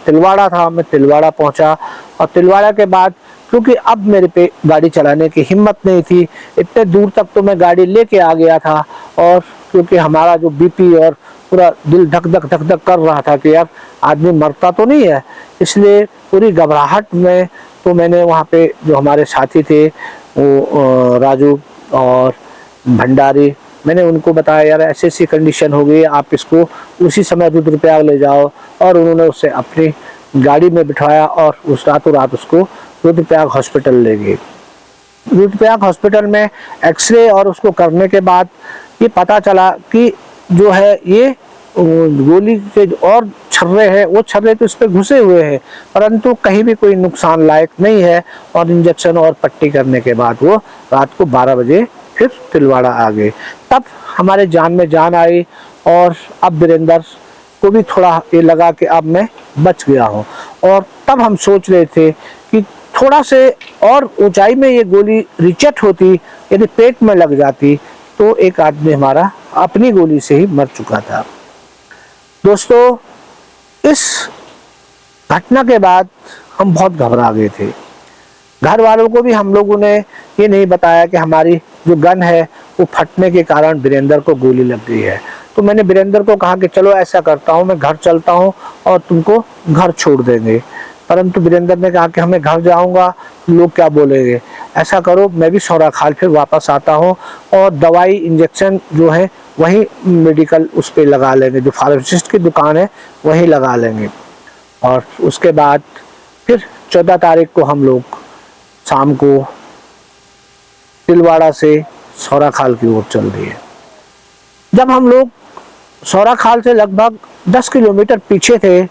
तिलवाड़ा था, मैं तिलवाड़ा पहुँचा। और तिलवाड़ा के बाद क्योंकि अब मेरे पे गाड़ी चलाने की हिम्मत नहीं थी, इतने दूर तक तो मैं गाड़ी लेके आ गया था। और क्योंकि हमारा जो बीपी और पूरा दिल धक धक धक धक कर रहा था कि यार आदमी मरता तो नहीं है, इसलिए पूरी घबराहट में तो मैंने वहाँ पे जो हमारे साथी थे वो राजू और भंडारी, मैंने उनको बताया यार ऐसी ऐसी कंडीशन हो गई, आप इसको उसी समय रुद्रप्रयाग ले जाओ। और उन्होंने उसे अपनी गाड़ी में बिठाया और उस रातों रात उसको रुद्रप्रयाग हॉस्पिटल ले गए। रुद्रप्रयाग हॉस्पिटल में एक्सरे और उसको करने के बाद ये पता चला कि जो है ये गोली के और छर्रे हैं वो छर्रे तो इस पर घुसे हुए हैं, परंतु कहीं भी कोई नुकसान लायक नहीं है। और इंजेक्शन और पट्टी करने के बाद वो रात को 12 बजे फिर तिलवाड़ा आ गए। तब हमारे जान में जान आई और अब वीरेंद्र को भी थोड़ा ये लगा कि अब मैं बच गया हूँ। और तब हम सोच रहे थे कि थोड़ा से और ऊंचाई में ये गोली रिजेक्ट होती, यदि पेट में लग जाती तो एक आदमी हमारा अपनी गोली से ही मर चुका था। दोस्तों, इस घटना के बाद हम बहुत घबरा गए थे। घर वालों को भी हम लोगों ने ये नहीं बताया कि हमारी जो गन है वो फटने के कारण वीरेंद्र को गोली लग गई है। तो मैंने वीरेंद्र को कहा कि चलो ऐसा करता हूँ, मैं घर चलता हूँ और तुमको घर छोड़ देंगे। परंतु वीरेंद्र ने कहा कि हमें घर जाऊँगा, लोग क्या बोलेंगे, ऐसा करो मैं भी सौरा खाल फिर वापस आता हूँ और दवाई इंजेक्शन जो है वहीं मेडिकल उस पर लगा लेंगे, जो फार्मासिस्ट की दुकान है वहीं लगा लेंगे। और उसके बाद फिर 14 तारीख को हम लोग शाम को तिलवाड़ा से सौरा खाल की ओर चल दिए। जब हम लोग सौरा खाल से लगभग 10 किलोमीटर पीछे थे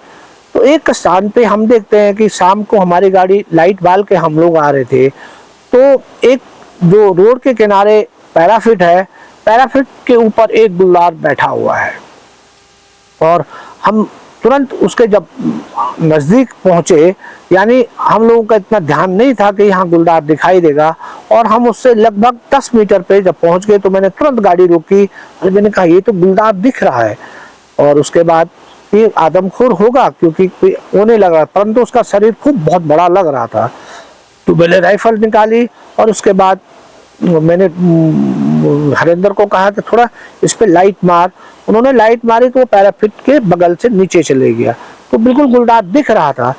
तो एक स्थान पे हम देखते हैं कि शाम को हमारी गाड़ी लाइट बाल के हम लोग आ रहे थे, तो एक जो रोड के किनारे पैराफिट है, पैराफिट के ऊपर एक गुलदार बैठा हुआ है। और हम तुरंत उसके जब नज़दीक पहुँचे, यानी हम लोगों का इतना ध्यान नहीं था कि यहाँ गुलदार दिखाई देगा, और हम उससे लगभग 10 मीटर पे जब पहुँच गए तो मैंने तुरंत गाड़ी रोकी और मैंने कहा ये तो गुलदार दिख रहा है। और उसके बाद ये आदमखोर होगा क्योंकि कोई होने लगा, परंतु उसका शरीर खूब बहुत बड़ा लग रहा था। तो मैंने राइफल निकाली और उसके बाद मैंने हरेंद्र को कहा कि थोड़ा इस पे लाइट मार। उन्होंने लाइट मारी तो वो पैराफिट के बगल से नीचे चले गया, तो बिल्कुल गुलदार दिख रहा था।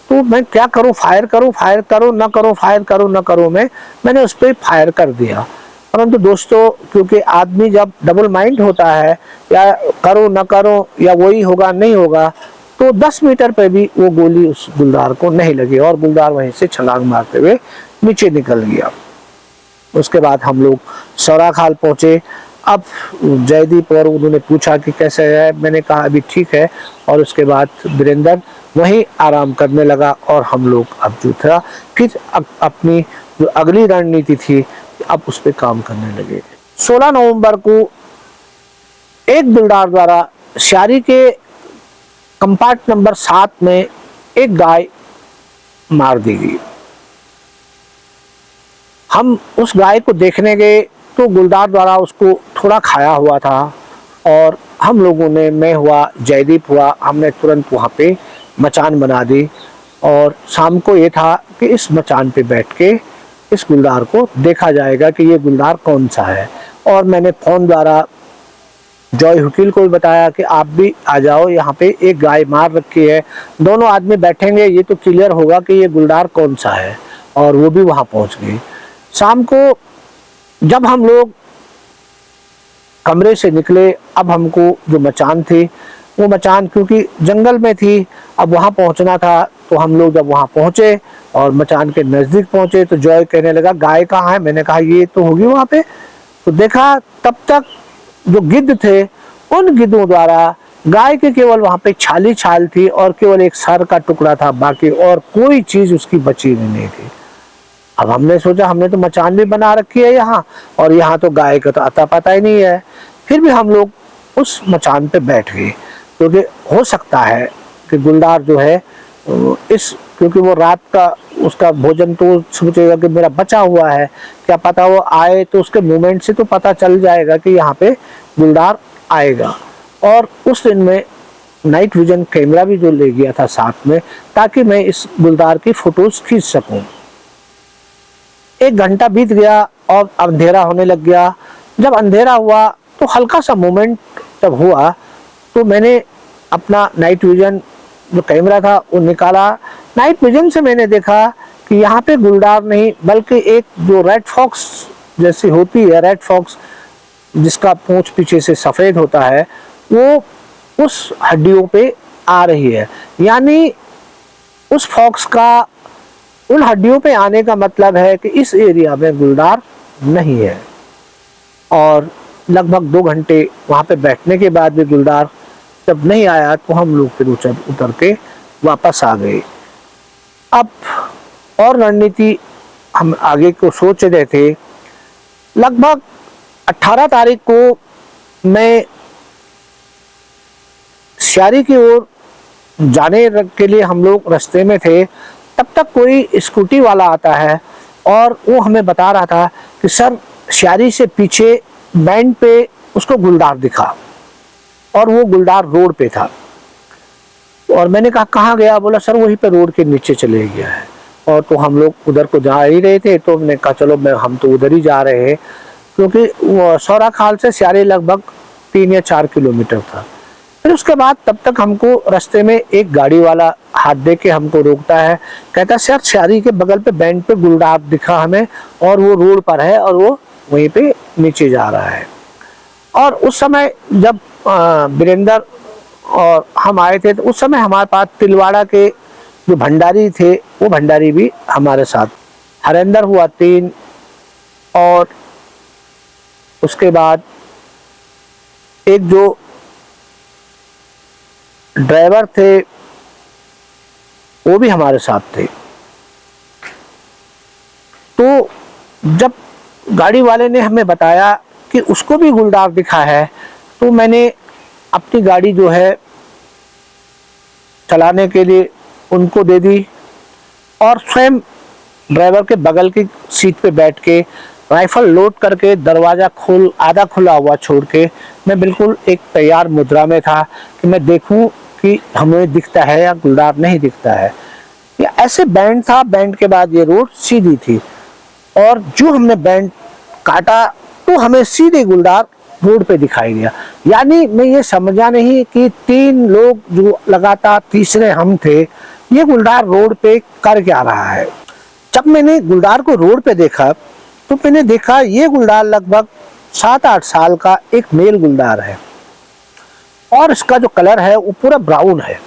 तो मैं क्या करूं, फायर करूं ना करूं, फायर करूं ना करूं, मैंने उस पर फायर कर दिया। परंतु दोस्तों, क्योंकि आदमी जब डबल माइंड होता है, या करो ना करो, या वही होगा नहीं होगा, तो 10 मीटर पे भी वो गोली उस गुलदार को नहीं लगी और गुलदार वहीं से छलांग मारते हुए नीचे निकल गया। उसके बाद हम लोग सौरा खाल पहुंचे। अब जयदीप और उन्होंने पूछा कि कैसे है, मैंने कहा अभी ठीक है। और उसके बाद वीरेंद्र वहीं आराम करने लगा और हम लोग अब जो था फिर अपनी जो अगली रणनीति थी अब उस पर काम करने लगे। 16 नवंबर को एक गुलदार द्वारा शारी के कंपार्ट नंबर 7 में एक गाय मार दी गई। हम उस गाय को देखने गए तो गुलदार द्वारा उसको थोड़ा खाया हुआ था, और हम लोगों ने, मैं हुआ, जयदीप हुआ, हमने तुरंत वहाँ पे मचान बना दी। और शाम को ये था कि इस मचान पे बैठ के इस गुलदार को देखा जाएगा कि ये गुलदार कौन सा है। और मैंने फ़ोन द्वारा जॉय वकील को भी बताया कि आप भी आ जाओ, यहाँ पे एक गाय मार रखी है, दोनों आदमी बैठेंगे, ये तो क्लियर होगा कि ये गुलदार कौन सा है। और वो भी वहाँ पहुँच गए। शाम को जब हम लोग कमरे से निकले, अब हमको जो मचान थी, वो मचान क्योंकि जंगल में थी, अब वहाँ पहुँचना था। तो हम लोग जब वहाँ पहुँचे और मचान के नज़दीक पहुँचे तो जॉय कहने लगा गाय कहाँ है। मैंने कहा ये तो होगी वहाँ पे। तो देखा तब तक जो गिद्ध थे, उन गिद्धों द्वारा गाय के केवल वहाँ पे छाली छाल थी और केवल एक सर का टुकड़ा था, बाकी और कोई चीज़ उसकी बची नहीं थी। अब हमने सोचा, हमने तो मचान भी बना रखी है यहाँ, और यहाँ तो गाय का तो अता पता ही नहीं है। फिर भी हम लोग उस मचान पे बैठ गए, क्योंकि हो सकता है कि गुलदार जो है क्योंकि वो रात का उसका भोजन तो सोचेगा कि मेरा बचा हुआ है, क्या पता वो आए तो उसके मूवमेंट से तो पता चल जाएगा कि यहाँ पे गुलदार आएगा। और उस दिन में नाइट विजन कैमरा भी जो ले गया था साथ में, ताकि मैं इस गुलदार की फोटोज खींच सकूं। 1 घंटा बीत गया और अंधेरा होने लग गया। जब अंधेरा हुआ तो हल्का सा मूवमेंट जब हुआ तो मैंने अपना नाइट विजन जो कैमरा था वो निकाला। नाइट विजन से मैंने देखा कि यहाँ पे गुलदार नहीं, बल्कि एक जो रेड फॉक्स जैसी होती है, रेड फॉक्स जिसका पूंछ पीछे से सफ़ेद होता है, वो उस हड्डियों पे आ रही है। यानी उस फॉक्स का उन हड्डियों पे आने का मतलब है कि इस एरिया में गुलदार नहीं है। और लगभग 2 घंटे वहाँ पे बैठने के बाद भी गुलदार जब नहीं आया तो हम लोग फिर उतर के वापस आ गए। अब और रणनीति हम आगे को सोच रहे थे। लगभग 18 तारीख को मैं शारी की ओर जाने के लिए हम लोग रास्ते में थे, तब तक कोई स्कूटी वाला आता है और वो हमें बता रहा था कि सर शारी से पीछे बैंड पे उसको गुलदार दिखा, और वो गुलदार रोड पे था। और मैंने कहा कहाँ गया? बोला सर वहीं पे रोड के नीचे चले गया है। और तो हम लोग उधर को जा ही रहे थे, तो मैंने कहा चलो हम तो उधर ही जा रहे हैं, क्योंकि सौरा खाल से शारी लगभग 3 या 4 किलोमीटर था। फिर उसके बाद तब तक हमको रास्ते में एक गाड़ी वाला हाथ दे के हमको रोकता है, कहता सर शारी के बगल पे बैंड पे गुलदार दिखा हमें, और वो रोड पर है और वो वहीं पे नीचे जा रहा है। और उस समय जब वीरेंद्र और हम आए थे तो उस समय हमारे पास तिलवाड़ा के जो भंडारी थे वो भंडारी भी हमारे साथ। हरेंद्र हुआ 3, और उसके बाद एक जो ड्राइवर थे वो भी हमारे साथ थे। तो जब गाड़ी वाले ने हमें बताया कि उसको भी गुलदार दिखा है, तो मैंने अपनी गाड़ी जो है चलाने के लिए उनको दे दी और स्वयं ड्राइवर के बगल की सीट पे बैठ के राइफल लोड करके दरवाज़ा आधा खुला हुआ छोड़ के मैं बिल्कुल एक तैयार मुद्रा में था कि मैं देखूं कि हमें दिखता है या गुलदार नहीं दिखता है। या ऐसे बैंड था, बैंड के बाद ये रोड सीधी थी और जो हमने बैंड काटा तो हमें सीधे गुलदार रोड पे दिखाई दिया। यानी मैं ये समझा नहीं कि 3 लोग जो लगातार, तीसरे हम थे, ये गुलदार रोड पे कर क्या रहा है। जब मैंने गुलदार को रोड पे देखा तो मैंने देखा ये गुलदार लगभग 7-8 साल का एक मेल गुलदार है और इसका जो कलर है वो पूरा ब्राउन है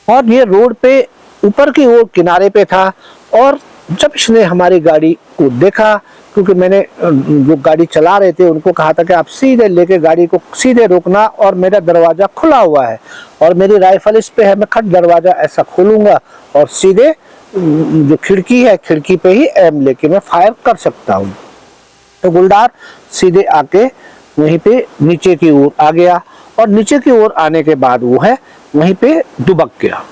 और ये रोड पे ऊपर की ओर किनारे पे था। और जब इसने हमारी गाड़ी को देखा, क्योंकि मैंने जो गाड़ी चला रहे थे उनको कहा था कि आप सीधे लेके गाड़ी को सीधे रोकना और मेरा दरवाज़ा खुला हुआ है और मेरी राइफल इस पे है, मैं खट दरवाज़ा ऐसा खोलूंगा और सीधे जो खिड़की है खिड़की पे ही एम लेके मैं फायर कर सकता हूँ। तो गुलदार सीधे आके वहीं पे नीचे की ओर आ गया और नीचे की ओर आने के बाद वो है वहीं पे दुबक गया।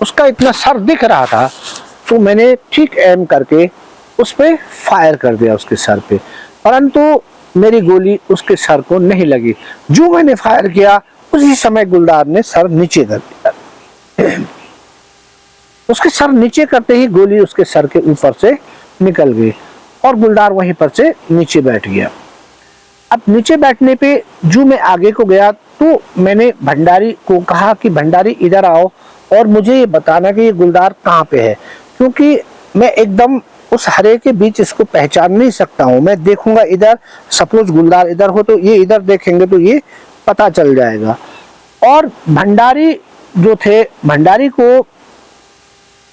उसका इतना सर दिख रहा था तो मैंने ठीक एम करके उस पे फायर कर दिया उसके सर पे, परंतु मेरी गोली उसके सर को नहीं लगी। जो मैंने फायर किया उसी समय गुलदार ने सर नीचे कर दिया। उसके सर नीचे करते ही गोली उसके सर के ऊपर से निकल गई और गुलदार वहीं पर से नीचे बैठ गया। अब नीचे बैठने पे जो मैं आगे को गया तो मैंने भंडारी को कहा कि भंडारी इधर आओ और मुझे ये बताना कि ये गुलदार कहाँ पे है, क्योंकि मैं एकदम उस हरे के बीच इसको पहचान नहीं सकता हूँ। मैं देखूंगा इधर, सपोज गुलदार इधर हो तो ये इधर देखेंगे तो ये पता चल जाएगा। और भंडारी जो थे, भंडारी को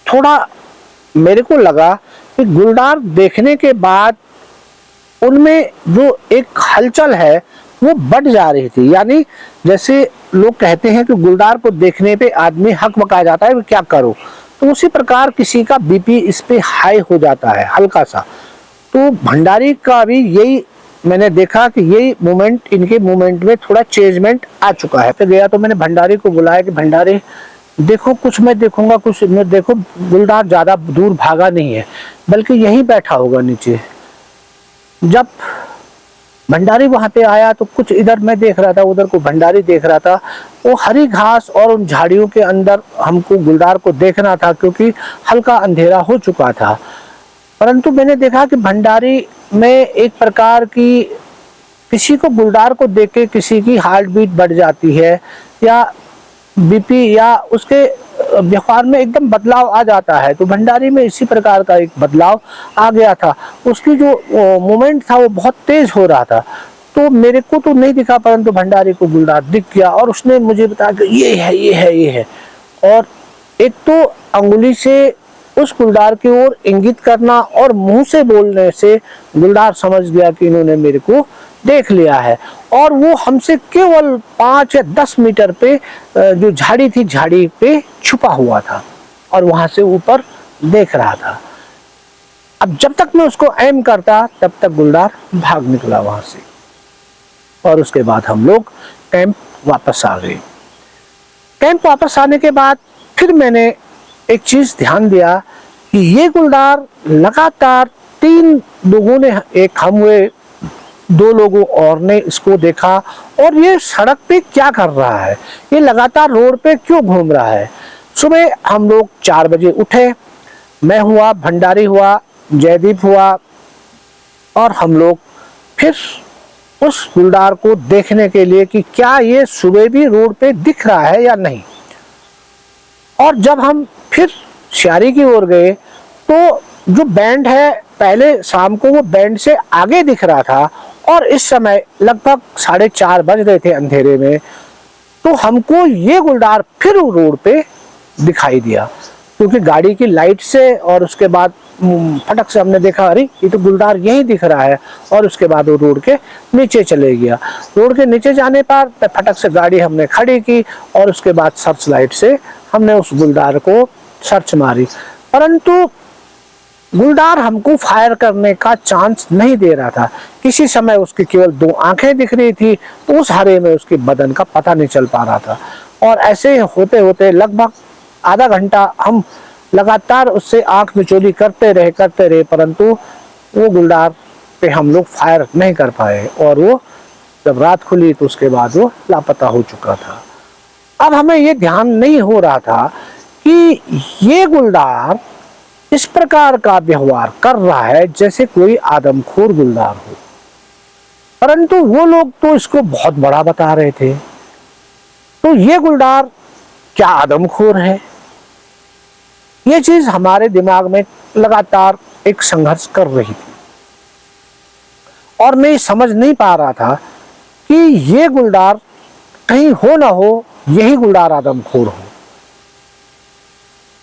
थोड़ा मेरे को लगा कि गुलदार देखने के बाद उनमें जो एक हलचल है वो बढ़ जा रही थी। यानी जैसे लोग कहते हैं कि गुलदार को देखने पे आदमी हकबका जाता है, क्या करो, तो उसी प्रकार किसी का बीपी इस पे हाई हो जाता है हल्का सा। तो भंडारी का भी यही मैंने देखा कि यही मूवमेंट, इनके मूवमेंट में थोड़ा चेंजमेंट आ चुका है। फिर गया तो मैंने भंडारी को बुलाया कि भंडारी देखो, कुछ मैं देखूंगा, कुछ मैं देखो, गुलदार ज्यादा दूर भागा नहीं है बल्कि यहीं बैठा होगा नीचे। जब भंडारी वहां पे आया तो कुछ इधर मैं देख रहा था, उधर को भंडारी देख रहा था। वो हरी घास और उन झाड़ियों के अंदर हमको गुलदार को देखना था क्योंकि हल्का अंधेरा हो चुका था। परंतु मैंने देखा कि भंडारी में एक प्रकार की, किसी को गुलदार को देख के किसी की हार्ट बीट बढ़ जाती है या बीपी या उसके व्यवहार में एकदम बदलाव आ जाता है, तो भंडारी में इसी प्रकार का एक बदलाव आ गया था। उसकी जो मूवमेंट था वो बहुत तेज हो रहा था। तो मेरे को तो नहीं दिखा परंतु भंडारी को गुलदार दिख गया और उसने मुझे बताया कि ये है, ये है, ये है। और एक तो अंगुली से उस गुलदार की ओर इंगित करना और मुंह से बोलने से गुलदार समझ गया कि इन्होंने मेरे को देख लिया है। और वो हमसे केवल 5 या 10 मीटर पे जो झाड़ी थी, झाड़ी पे छुपा हुआ था और वहां से ऊपर देख रहा था। अब जब तक मैं उसको एम करता तब तक गुलदार भाग निकला वहां से और उसके बाद हम लोग कैंप वापस आ गए। कैंप वापस आने के बाद फिर मैंने एक चीज ध्यान दिया कि ये गुलदार लगातार 3 लोगों ने, एक हम हुए, 2 लोगों और ने इसको देखा और ये सड़क पे क्या कर रहा है, ये लगातार रोड पे क्यों घूम रहा है। सुबह हम लोग 4 बजे उठे, मैं हुआ, भंडारी हुआ, जयदीप हुआ और हम लोग फिर उस गुलदार को देखने के लिए कि क्या ये सुबह भी रोड पे दिख रहा है या नहीं। और जब हम फिर शारी की ओर गए तो जो बैंड है, पहले शाम को वो बैंड से आगे दिख रहा था और इस समय लगभग 4:30 बज रहे थे अंधेरे में, तो हमको ये गुलदार फिर रोड पे दिखाई दिया क्योंकि गाड़ी की लाइट से। और उसके बाद फटक से हमने देखा, अरे ये तो गुलदार यहीं दिख रहा है। और उसके बाद वो रोड के नीचे चले गया। रोड के नीचे जाने पर फटक से गाड़ी हमने खड़ी की और उसके बाद सर्च लाइट से हमने उस गुलदार को सर्च मारी, परंतु गुलदार हमको फायर करने का चांस नहीं दे रहा था। किसी समय उसकी केवल 2 आंखें दिख रही थी, तो उस हरे में उसके बदन का पता नहीं चल पा रहा था। और ऐसे होते होते लगभग आधा घंटा हम लगातार उससे आंख मिचौली करते रहे, परंतु वो गुलदार पे हम लोग फायर नहीं कर पाए और वो जब रात खुली तो उसके बाद वो लापता हो चुका था। अब हमें ये ध्यान नहीं हो रहा था कि ये गुलदार इस प्रकार का व्यवहार कर रहा है जैसे कोई आदमखोर गुलदार हो, परंतु वो लोग तो इसको बहुत बड़ा बता रहे थे। तो ये गुलदार क्या आदमखोर है? ये चीज हमारे दिमाग में लगातार एक संघर्ष कर रही थी और मैं समझ नहीं पा रहा था कि ये गुलदार कहीं हो ना हो यही गुलदार आदमखोर हो,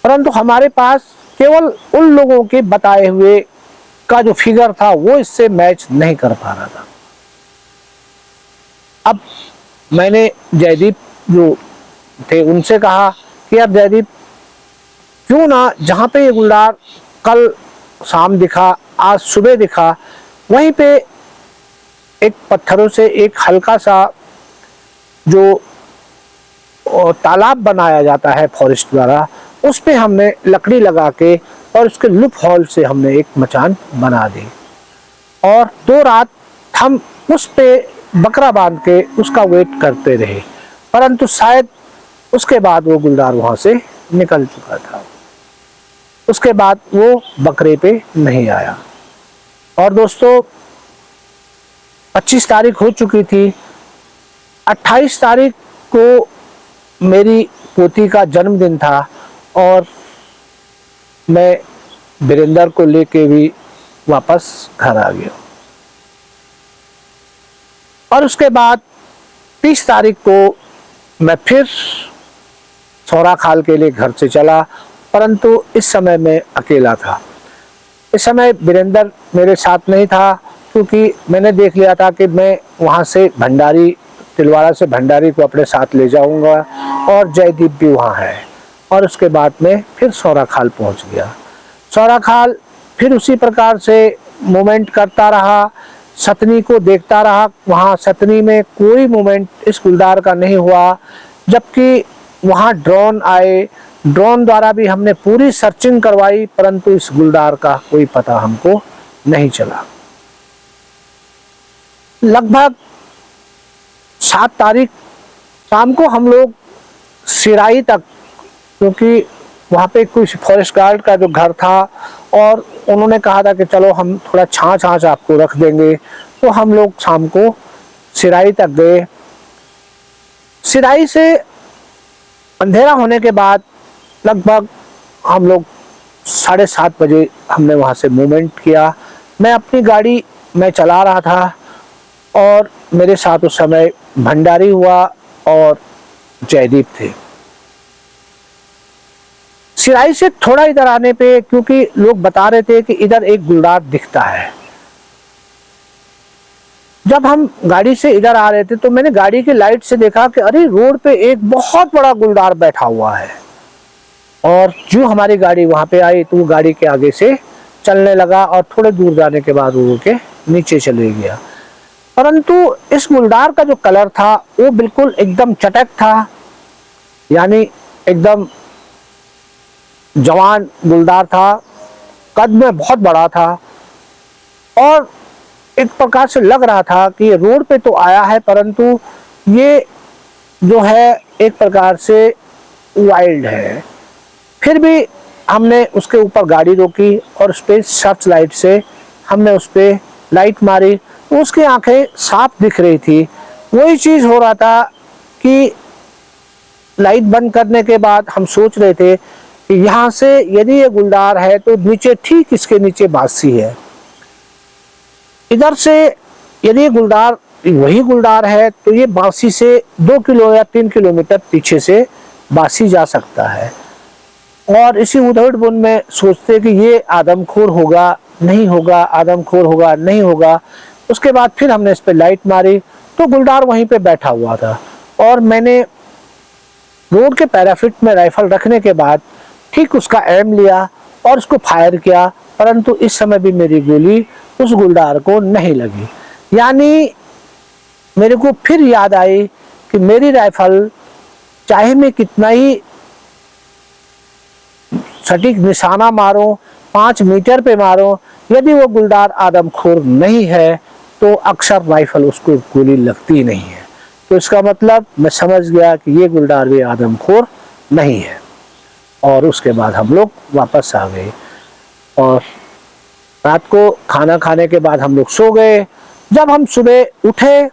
परंतु हमारे पास केवल उन लोगों के बताए हुए का जो फिगर था वो इससे मैच नहीं कर पा रहा था। अब मैंने जयदीप जो थे उनसे कहा कि अब जयदीप क्यों ना जहाँ पे ये गुलदार कल शाम दिखा, आज सुबह दिखा, वहीं पे एक पत्थरों से एक हल्का सा जो तालाब बनाया जाता है फॉरेस्ट द्वारा, उस पे हमने लकड़ी लगा के और उसके लूप हॉल से हमने एक मचान बना दी और 2 रात हम उस पे बकरा बांध के उसका वेट करते रहे, परंतु शायद उसके बाद वो गुलदार वहां से निकल चुका था। उसके बाद वो बकरे पे नहीं आया। और दोस्तों 25 तारीख हो चुकी थी, 28 तारीख को मेरी पोती का जन्मदिन था और मैं वीरेंद्र को लेके भी वापस घर आ गया। और उसके बाद 30 तारीख को मैं फिर सौरा खाल के लिए घर से चला, परंतु इस समय मैं अकेला था। इस समय वीरेंद्र मेरे साथ नहीं था क्योंकि मैंने देख लिया था कि मैं वहाँ से भंडारी, तिलवाड़ा से भंडारी को अपने साथ ले जाऊंगा और जयदीप भी वहाँ है। और उसके बाद में फिर सौरा खाल पहुँच गया। सौरा खाल फिर उसी प्रकार से मूवमेंट करता रहा, सतनी को देखता रहा। वहाँ सतनी में कोई मूवमेंट इस गुलदार का नहीं हुआ, जबकि वहाँ ड्रोन आए, ड्रोन द्वारा भी हमने पूरी सर्चिंग करवाई, परंतु इस गुलदार का कोई पता हमको नहीं चला। लगभग 7 तारीख शाम को हम लोग सिराई तक, क्योंकि वहाँ पे कुछ फॉरेस्ट गार्ड का जो घर था और उन्होंने कहा था कि चलो हम थोड़ा छाछ आपको रख देंगे, तो हम लोग शाम को सिराई तक गए। सिराई से अंधेरा होने के बाद लगभग हम लोग 7:30 बजे हमने वहाँ से मूवमेंट किया। मैं अपनी गाड़ी मैं चला रहा था और मेरे साथ उस समय भंडारी हुआ और जयदीप थे। सिराई से थोड़ा इधर आने पे, क्योंकि लोग बता रहे थे कि इधर एक गुलदार दिखता है, जब हम गाड़ी से इधर आ रहे थे तो मैंने गाड़ी की लाइट से देखा कि अरे रोड पे एक बहुत बड़ा गुलदार बैठा हुआ है। और जो हमारी गाड़ी वहां पे आई तो वो गाड़ी के आगे से चलने लगा और थोड़े दूर जाने के बाद वो के नीचे चले गया। परंतु इस गुलदार का जो कलर था वो बिल्कुल एकदम चटक था, यानी एकदम जवान गुलदार था, कद में बहुत बड़ा था और एक प्रकार से लग रहा था कि ये रोड पे तो आया है, परंतु ये जो है एक प्रकार से वाइल्ड है। फिर भी हमने उसके ऊपर गाड़ी रोकी और उस पर सर्च लाइट से हमने उस पर लाइट मारी तो उसकी आंखें साफ दिख रही थी। वही चीज़ हो रहा था कि लाइट बंद करने के बाद हम सोच रहे थे कि यहाँ से यदि ये गुलदार है तो नीचे, ठीक इसके नीचे बासी है। इधर से यदि ये गुलदार वही गुलदार है तो ये बासी से 2 किलो या 3 किलोमीटर पीछे से बासी जा सकता है। और इसी उधड़ बुन में सोचते कि ये आदमखोर होगा नहीं होगा, आदमखोर होगा नहीं होगा। उसके बाद फिर हमने इस पर लाइट मारी तो गुलदार वहीं पे बैठा हुआ था और मैंने रोड के पैराफिट में राइफल रखने के बाद ठीक उसका एम लिया और उसको फायर किया, परंतु इस समय भी मेरी गोली उस गुलदार को नहीं लगी। यानी मेरे को फिर याद आई कि मेरी राइफल चाहे मैं कितना ही सटीक निशाना मारो, 5 मीटर पे मारो, यदि वो गुलदार आदमखोर नहीं है तो अक्सर राइफल उसको गोली लगती नहीं है। तो इसका मतलब मैं समझ गया कि ये गुलदार भी आदमखोर नहीं है। और उसके बाद हम लोग वापस आ गए और रात को खाना खाने के बाद हम लोग सो गए। जब हम सुबह उठे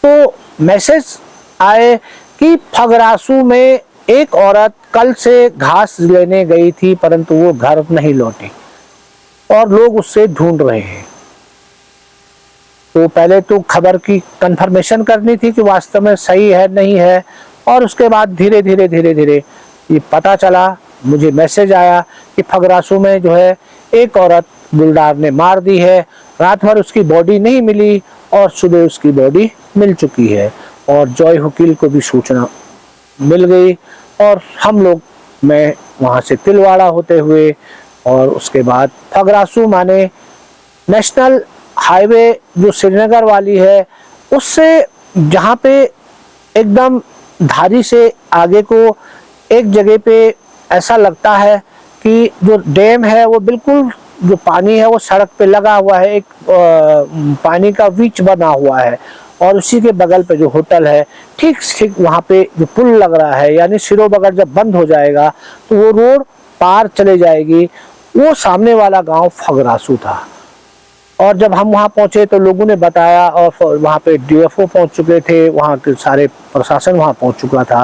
तो मैसेज आए कि फगरासू में एक औरत कल से घास लेने गई थी परंतु वो घर नहीं लौटी और लोग उससे ढूंढ रहे हैं। तो पहले तो खबर की कंफर्मेशन करनी थी कि वास्तव में सही है नहीं है, और उसके बाद धीरे धीरे ये पता चला, मुझे मैसेज आया कि फगरासू में जो है एक औरत गुलदार ने मार दी है। रात भर उसकी बॉडी नहीं मिली और सुबह उसकी बॉडी मिल चुकी है और जॉय वकील को भी सूचना मिल गई और हम लोग मैं वहाँ से तिलवाड़ा होते हुए और उसके बाद फगरासू माने नेशनल हाईवे जो श्रीनगर वाली है उससे जहाँ पे एकदम धारी से आगे को एक जगह पे ऐसा लगता है कि जो डैम है वो बिल्कुल जो पानी है वो सड़क पे लगा हुआ है, एक पानी का बीच बना हुआ है और उसी के बगल पे जो होटल है ठीक वहाँ पे जो पुल लग रहा है, यानी सिरोबगर जब बंद हो जाएगा तो वो रोड पार चले जाएगी। वो सामने वाला गांव फगरासू था और जब हम वहाँ पहुँचे तो लोगों ने बताया और वहाँ पे डीएफओ पहुँच चुके थे, वहाँ के सारे प्रशासन वहाँ पहुँच चुका था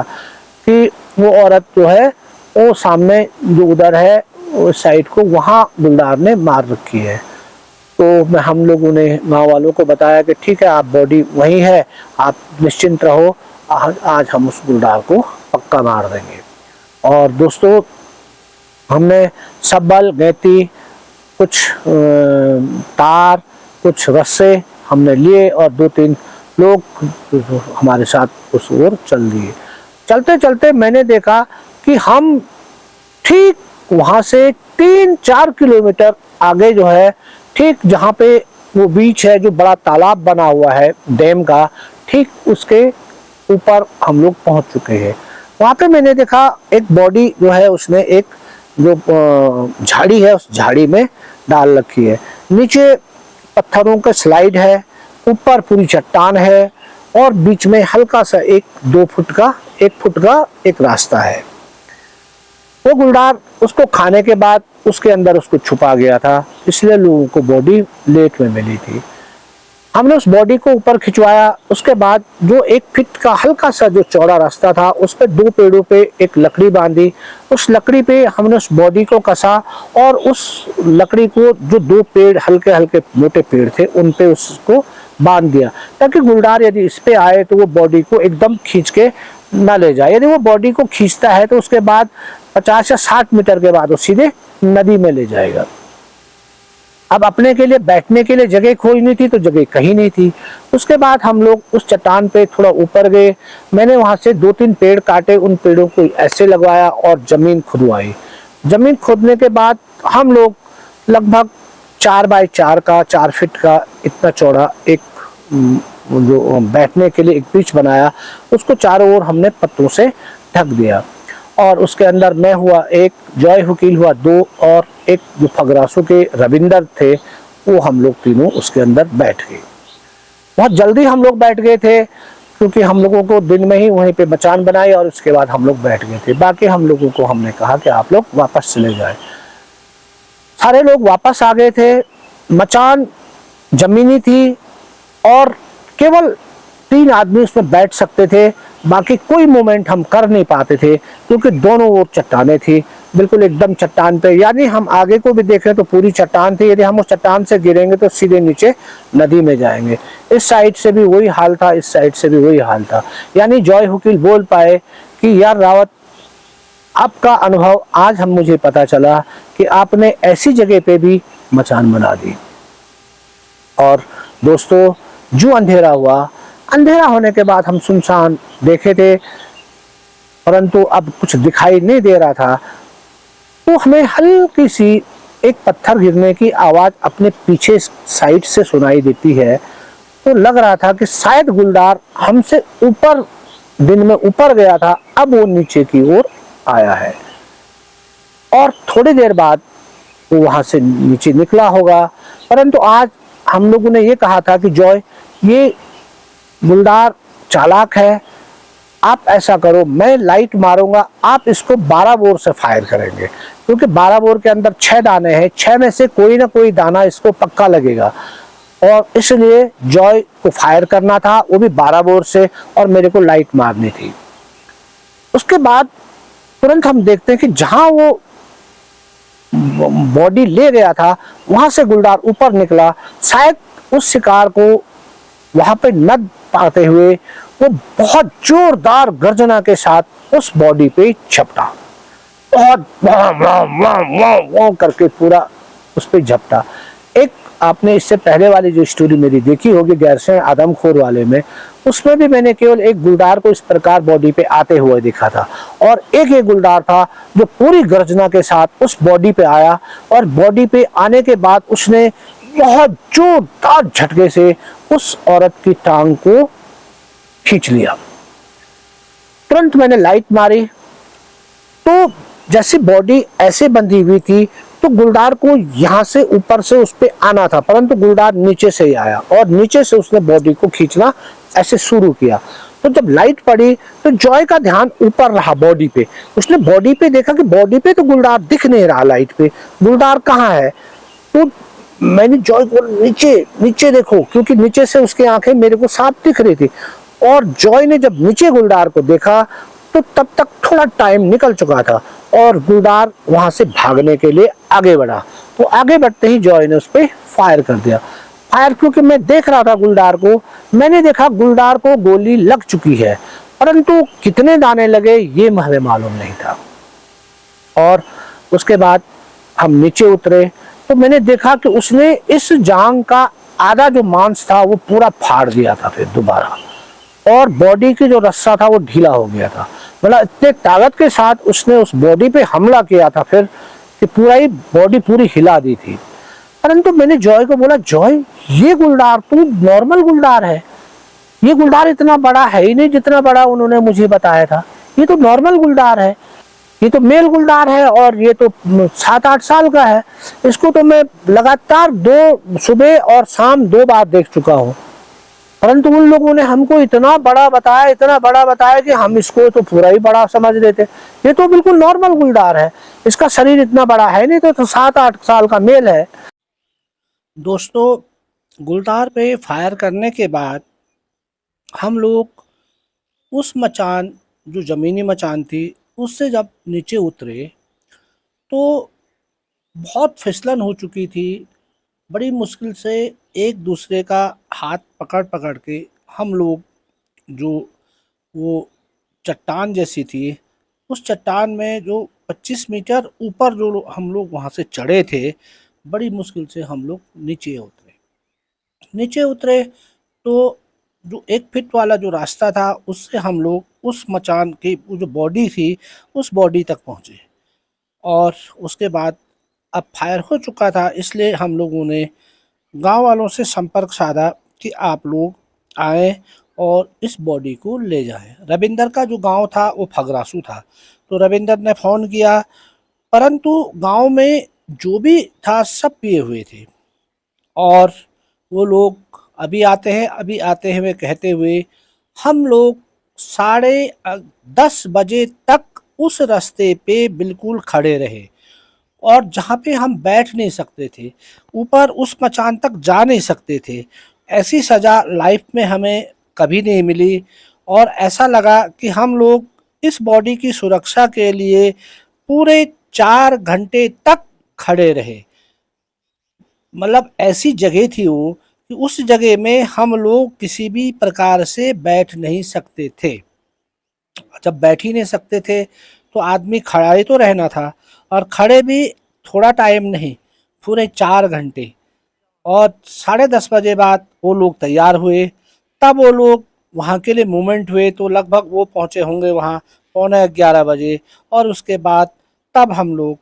कि वो औरत जो है वो सामने जो उधर है उस साइड को वहाँ गुलदार ने मार रखी है। तो हम लोगों ने गाँव वालों को बताया कि ठीक है, आप बॉडी वहीं है, आप निश्चिंत रहो, आज हम उस गुलदार को पक्का मार देंगे। और दोस्तों हमने सब्बल गैती कुछ तार कुछ रस्से हमने लिए और 2-3 लोग हमारे साथ उस ओर चल दिए। चलते चलते मैंने देखा कि हम ठीक वहाँ से 3-4 किलोमीटर आगे जो है, ठीक जहाँ पे वो बीच है जो बड़ा तालाब बना हुआ है डैम का, ठीक उसके ऊपर हम लोग पहुँच चुके हैं। वहाँ पे मैंने देखा एक बॉडी जो है उसने एक जो झाड़ी है उस झाड़ी में डाल रखी है। नीचे पत्थरों का स्लाइड है, ऊपर पूरी चट्टान है और बीच में हल्का सा 1 फुट का एक रास्ता है। वो गुलदार उसको खाने के बाद उसके अंदर उसको छुपा गया था, इसलिए लोगों को बॉडी लेट में मिली थी। हमने उस बॉडी को ऊपर खिंचवाया, उसके बाद जो 1 फीट का हल्का सा जो चौड़ा रास्ता था उस पर 2 पेड़ों पे एक लकड़ी बांधी, उस लकड़ी पे हमने उस बॉडी को कसा और उस लकड़ी को जो 2 पेड़ हल्के हल्के मोटे पेड़ थे उन पे उसको बांध दिया ताकि गुलदार यदि इस पे आए तो वो बॉडी को एकदम खींच के ना ले जाए। यदि वो बॉडी को खींचता है तो उसके बाद 50 या 60 मीटर के बाद वो सीधे नदी में ले जाएगा। अब अपने के लिए बैठने के लिए जगह खोजनी थी तो जगह कहीं नहीं थी। उसके बाद हम लोग उस चट्टान पे थोड़ा ऊपर गए, मैंने वहां से 2-3 पेड़ काटे, उन पेड़ों को ऐसे लगवाया और जमीन खुदवाई। जमीन खोदने के बाद हम लोग लगभग 4 बाय 4 का 4 फीट का इतना चौड़ा एक जो बैठने के लिए एक पिच बनाया, उसको चारों ओर हमने पत्तों से ढक दिया और उसके अंदर मैं हुआ 1, जॉय वकील हुआ 2 और एक जो फगरासू के रविंदर थे वो हम लोग तीनों उसके अंदर बैठ गए। बहुत जल्दी हम लोग बैठ गए थे क्योंकि हम लोगों को दिन में ही वहीं पे मचान बनाई और उसके बाद हम लोग बैठ गए थे। बाकी हम लोगों को हमने कहा कि आप लोग वापस चले जाए। सारे लोग वापस आ गए थे। मचान जमीनी थी और केवल 3 आदमी उसमें बैठ सकते थे, बाकी कोई मूवमेंट हम कर नहीं पाते थे क्योंकि दोनों ओर चट्टानें थी, बिल्कुल एकदम चट्टान पे, यानी हम आगे को भी देखें तो पूरी चट्टान थी। यदि हम उस चट्टान से गिरेंगे तो सीधे नीचे नदी में जाएंगे। इस साइड से भी वही हाल था, इस साइड से भी वही हाल था। यानी जॉय वकील बोल पाए कि यार रावत, आपका अनुभव आज हम मुझे पता चला कि आपने ऐसी जगह पे भी मचान बना दी। और दोस्तों जो अंधेरा हुआ, अंधेरा होने के बाद हम सुनसान देखे थे परंतु अब कुछ दिखाई नहीं दे रहा था, तो हमें हल्की सी एक पत्थर गिरने की आवाज अपने पीछे साइड से सुनाई देती है। तो लग रहा था कि शायद गुलदार हमसे ऊपर दिन में ऊपर गया था, अब वो नीचे की ओर आया है और थोड़ी देर बाद वो वहां से नीचे निकला होगा। परंतु आज हम लोगों ने ये कहा था कि जॉय, ये गुलदार चालाक है, आप ऐसा करो, मैं लाइट मारूंगा, आप इसको 12 बोर से फायर करेंगे, क्योंकि 12 बोर के अंदर 6 दाने हैं, 6 में से कोई ना कोई दाना इसको पक्का लगेगा। और इसलिए जॉय को फायर करना था, वो भी 12 बोर से, और मेरे को लाइट मारनी थी। उसके बाद तुरंत हम देखते हैं कि जहां वो बॉडी ले गया था वहां से गुलदार ऊपर निकला। शायद उस शिकार को वहां पे न पाते हुए वो बहुत जोरदार गर्जना के साथ उस बॉडी पे झपटा, बहुत वां करके पूरा उस पे झपटा। एक आपने इससे पहले वाली जो स्टोरी मेरी देखी होगी गैरसैंण आदमखोर वाले में, उसमें भी मैंने केवल एक गुलदार को इस प्रकार बॉडी पे आते हुए देखा था, और एक ये गुलदार था जो पूरी गर्जना के साथ उस बॉडी पे आया, और बॉडी पे आने के बाद उसने बहुत जोरदार झटके से उस औरत की टांग को खींच लिया। तुरंत मैंने लाइट मारी, तो जैसे बॉडी ऐसे बंधी हुई थी तो गुलदार को यहाँ से ऊपर से उस पे आना था, परंतु गुलदार नीचे से ही आया और नीचे से उसने बॉडी को खींचना ऐसे शुरू किया। तो जब लाइट पड़ी तो जॉय का ध्यान ऊपर रहा बॉडी पे। उसने बॉडी पे देखा कि बॉडी पे तो गुलदार दिख नहीं रहा, लाइट पे गुलदार कहाँ है। तो मैंने जॉय को नीचे नीचे देखो, क्योंकि नीचे से उसकी आंखें मेरे को साफ दिख रही थी, और जॉय ने जब नीचे गुलदार को देखा तो तब तक थोड़ा टाइम निकल चुका था और गुलदार वहां से भागने के लिए आगे बढ़ा। तो आगे बढ़ते ही जॉय ने उस पर फायर कर दिया। फायर क्योंकि मैं देख रहा था गुलदार को, मैंने देखा गुलदार को गोली लग चुकी है, परंतु कितने दाने लगे ये हमें मालूम नहीं था। और उसके बाद हम नीचे उतरे तो मैंने देखा कि उसने इस जांग का आधा जो मांस था वो पूरा फाड़ दिया था फिर दोबारा, और बॉडी की जो रस्सा था वो ढीला हो गया था। मतलब इतने ताकत के साथ उसने उस बॉडी पे हमला किया था फिर कि पूरा ही बॉडी पूरी हिला दी थी। परंतु मैंने जॉय को बोला, जॉय ये गुलदार तो नॉर्मल गुलदार है, ये गुलदार इतना बड़ा है ही नहीं जितना बड़ा उन्होंने मुझे बताया था, ये तो नॉर्मल गुलदार है, ये तो मेल गुलदार है और ये तो 7-8 साल का है, इसको तो मैं लगातार सुबह और शाम 2 बार देख चुका हूँ, परंतु उन लोगों ने हमको इतना बड़ा बताया कि हम इसको तो पूरा ही बड़ा समझ लेते। ये तो बिल्कुल नॉर्मल गुलदार है, इसका शरीर इतना बड़ा है नहीं, तो 7-8 साल का मेल है। दोस्तों, गुलदार पे फायर करने के बाद हम लोग उस मचान, जो ज़मीनी मचान थी, उससे जब नीचे उतरे तो बहुत फिसलन हो चुकी थी। बड़ी मुश्किल से एक दूसरे का हाथ पकड़ पकड़ के हम लोग, जो वो चट्टान जैसी थी, उस चट्टान में जो 25 मीटर ऊपर जो हम लोग वहाँ से चढ़े थे, बड़ी मुश्किल से हम लोग नीचे उतरे तो जो 1 फीट वाला जो रास्ता था उससे हम लोग उस मचान की जो बॉडी थी उस बॉडी तक पहुँचे। और उसके बाद अब फायर हो चुका था, इसलिए हम लोगों ने गांव वालों से संपर्क साधा कि आप लोग आए और इस बॉडी को ले जाएं। रविंदर का जो गांव था वो फगरासू था, तो रविंदर ने फ़ोन किया, परंतु गांव में जो भी था सब पिए हुए थे और वो लोग अभी आते हैं वे कहते हुए हम लोग 10:30 बजे तक उस रास्ते पे बिल्कुल खड़े रहे, और जहाँ पे हम बैठ नहीं सकते थे, ऊपर उस मचान तक जा नहीं सकते थे। ऐसी सज़ा लाइफ में हमें कभी नहीं मिली, और ऐसा लगा कि हम लोग इस बॉडी की सुरक्षा के लिए पूरे 4 घंटे तक खड़े रहे। मतलब ऐसी जगह थी वो कि उस जगह में हम लोग किसी भी प्रकार से बैठ नहीं सकते थे। जब बैठ ही नहीं सकते थे तो आदमी खड़ा ही तो रहना था, और खड़े भी थोड़ा टाइम नहीं, पूरे 4 घंटे। और 10:30 बजे बाद वो लोग तैयार हुए, तब वो लोग वहाँ के लिए मूवमेंट हुए, तो लगभग वो पहुँचे होंगे वहाँ 11:15 बजे, और उसके बाद तब हम लोग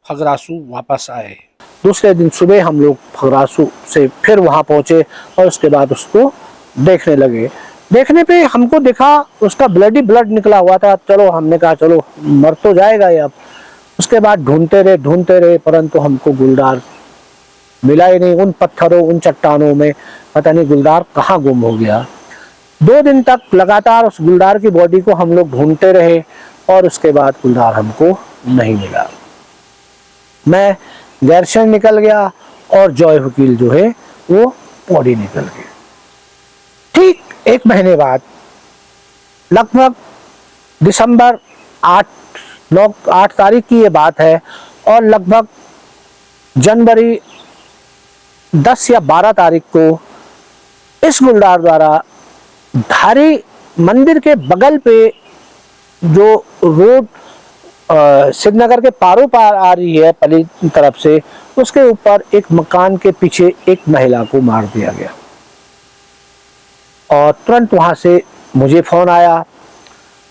फगरासू वापस आए। दूसरे दिन सुबह हम लोग फगरासू से फिर वहाँ पहुँचे और उसके बाद उसको देखने लगे। देखने पे हमको दिखा उसका ब्लड निकला हुआ था। चलो हमने कहा चलो मर तो जाएगा ये अब। उसके बाद ढूंढते रहे परंतु हमको गुलदार मिला ही नहीं। उन पत्थरों उन चट्टानों में पता नहीं गुलदार कहाँ गुम हो गया। 2 दिन तक लगातार उस गुलदार की बॉडी को हम लोग ढूंढते रहे और उसके बाद गुलदार हमको नहीं मिला। मैं गैरसैंण निकल गया और जॉय वकील जो है वो पौड़ी निकल गए। ठीक 1 महीने बाद लगभग दिसंबर 8 तारीख की ये बात है और लगभग जनवरी 10 या 12 तारीख को इस गुलदार द्वारा धारी मंदिर के बगल पे जो रोड श्रीनगर के पारों पार आ रही है पली तरफ से, उसके ऊपर एक मकान के पीछे एक महिला को मार दिया गया। और तुरंत वहाँ से मुझे फ़ोन आया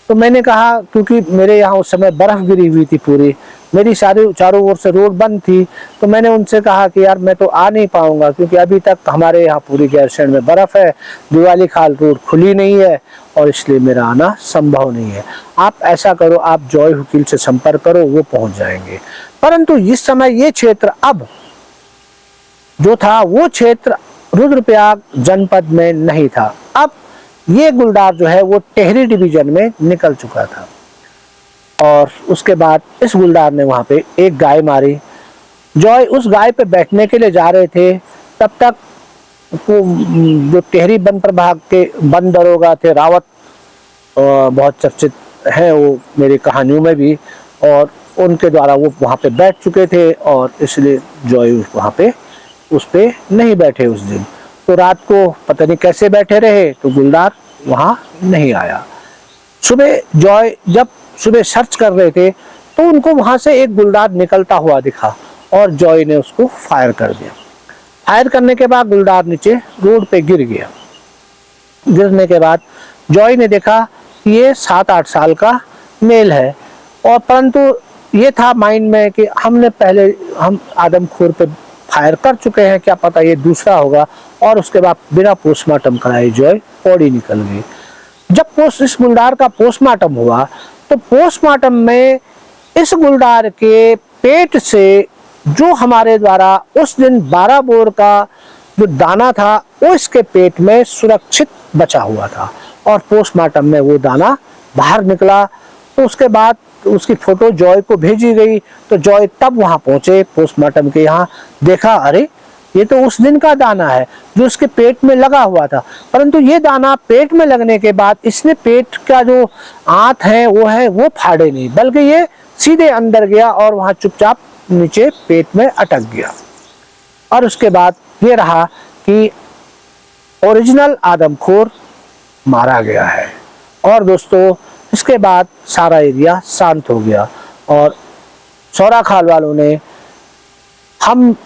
तो मैंने कहा, क्योंकि मेरे यहाँ उस समय बर्फ़ गिरी हुई थी पूरी, मेरी सारी चारों ओर से रोड बंद थी, तो मैंने उनसे कहा कि यार मैं तो आ नहीं पाऊँगा क्योंकि अभी तक हमारे यहाँ पूरी गैरसैंण में बर्फ़ है, दिवाली खाल रोड खुली नहीं है और इसलिए मेरा आना संभव नहीं है। आप ऐसा करो, आप जॉय वकील से संपर्क करो, वो पहुँच जाएंगे। परंतु इस समय ये क्षेत्र अब जो था वो क्षेत्र रुद्रप्रयाग जनपद में नहीं था। अब ये गुलदार जो है वो टेहरी डिवीजन में निकल चुका था। और उसके बाद इस गुलदार ने वहाँ पे एक गाय मारी। जॉय उस गाय पे बैठने के लिए जा रहे थे, तब तक वो जो टेहरी वन प्रभाग के वन दरोगा थे रावत, बहुत चर्चित हैं वो मेरी कहानियों में भी, और उनके द्वारा वो वहाँ पे बैठ चुके थे और इसलिए जॉय वहाँ पे उस पे नहीं बैठे उस दिन। तो रात को पता नहीं कैसे बैठे रहे तो गुलदार वहाँ नहीं आया। सुबह जॉय जब सुबह सर्च कर रहे थे तो उनको वहाँ से एक गुलदार निकलता हुआ दिखा और जॉय ने उसको फायर कर दिया। फायर करने के बाद गुलदार नीचे रोड पे गिर गया। गिरने के बाद जॉय ने देखा कि ये 7-8 साल का मेल है, और परंतु ये था माइंड में कि हम आदमखोर पे फायर कर चुके हैं, क्या पता ये दूसरा होगा। और उसके बाद बिना पोस्टमार्टम कराए जॉय पौड़ी निकल गई। जब इस गुलदार का पोस्टमार्टम हुआ तो पोस्टमार्टम में इस गुलदार के पेट से जो हमारे द्वारा उस दिन 12 बोर का जो दाना था वो इसके पेट में सुरक्षित बचा हुआ था और पोस्टमार्टम में वो दाना बाहर निकला। तो उसके बाद उसकी फोटो जॉय को भेजी गई। तो जॉय तब वहाँ पहुँचे पोस्टमार्टम के यहाँ, देखा अरे ये तो उस दिन का दाना है जो इसके पेट में लगा हुआ था। परंतु ये दाना पेट में लगने के बाद इसने पेट का जो आंत है वो फाड़े नहीं, बल्कि ये सीधे अंदर गया और वहाँ चुपचाप नीचे पेट में अटक गया। और उसके बाद ये रहा कि ओरिजिनल आदमखोर मारा गया है। और दोस्तों इसके बाद सारा एरिया शांत हो गया और सौरा खाल वालों ने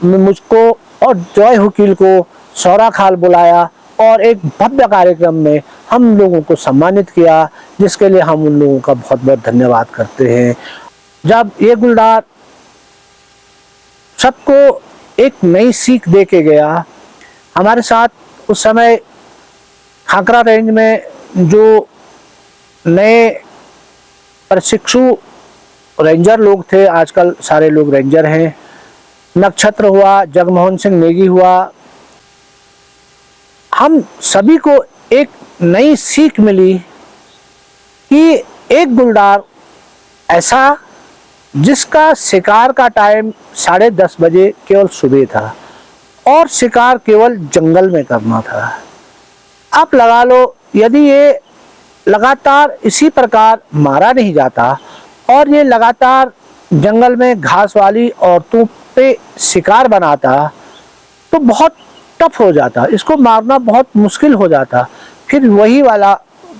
मुझको और जॉय वकील को सौरा खाल बुलाया और एक भव्य कार्यक्रम में हम लोगों को सम्मानित किया, जिसके लिए हम उन लोगों का बहुत बहुत धन्यवाद करते हैं। जब ये गुलदार सबको एक नई सीख दे के गया, हमारे साथ उस समय खाकरा रेंज में जो नए प्रशिक्षु रेंजर लोग थे, आजकल सारे लोग रेंजर हैं, नक्षत्र हुआ, जगमोहन सिंह नेगी हुआ, हम सभी को एक नई सीख मिली कि एक गुलदार ऐसा जिसका शिकार का टाइम 10:30 बजे केवल सुबह था और शिकार केवल जंगल में करना था। आप लगा लो यदि ये लगातार इसी प्रकार मारा नहीं जाता और ये लगातार जंगल में घास वाली औरतों पे शिकार बनाता तो बहुत टफ हो जाता, इसको मारना बहुत मुश्किल हो जाता। फिर वही वाला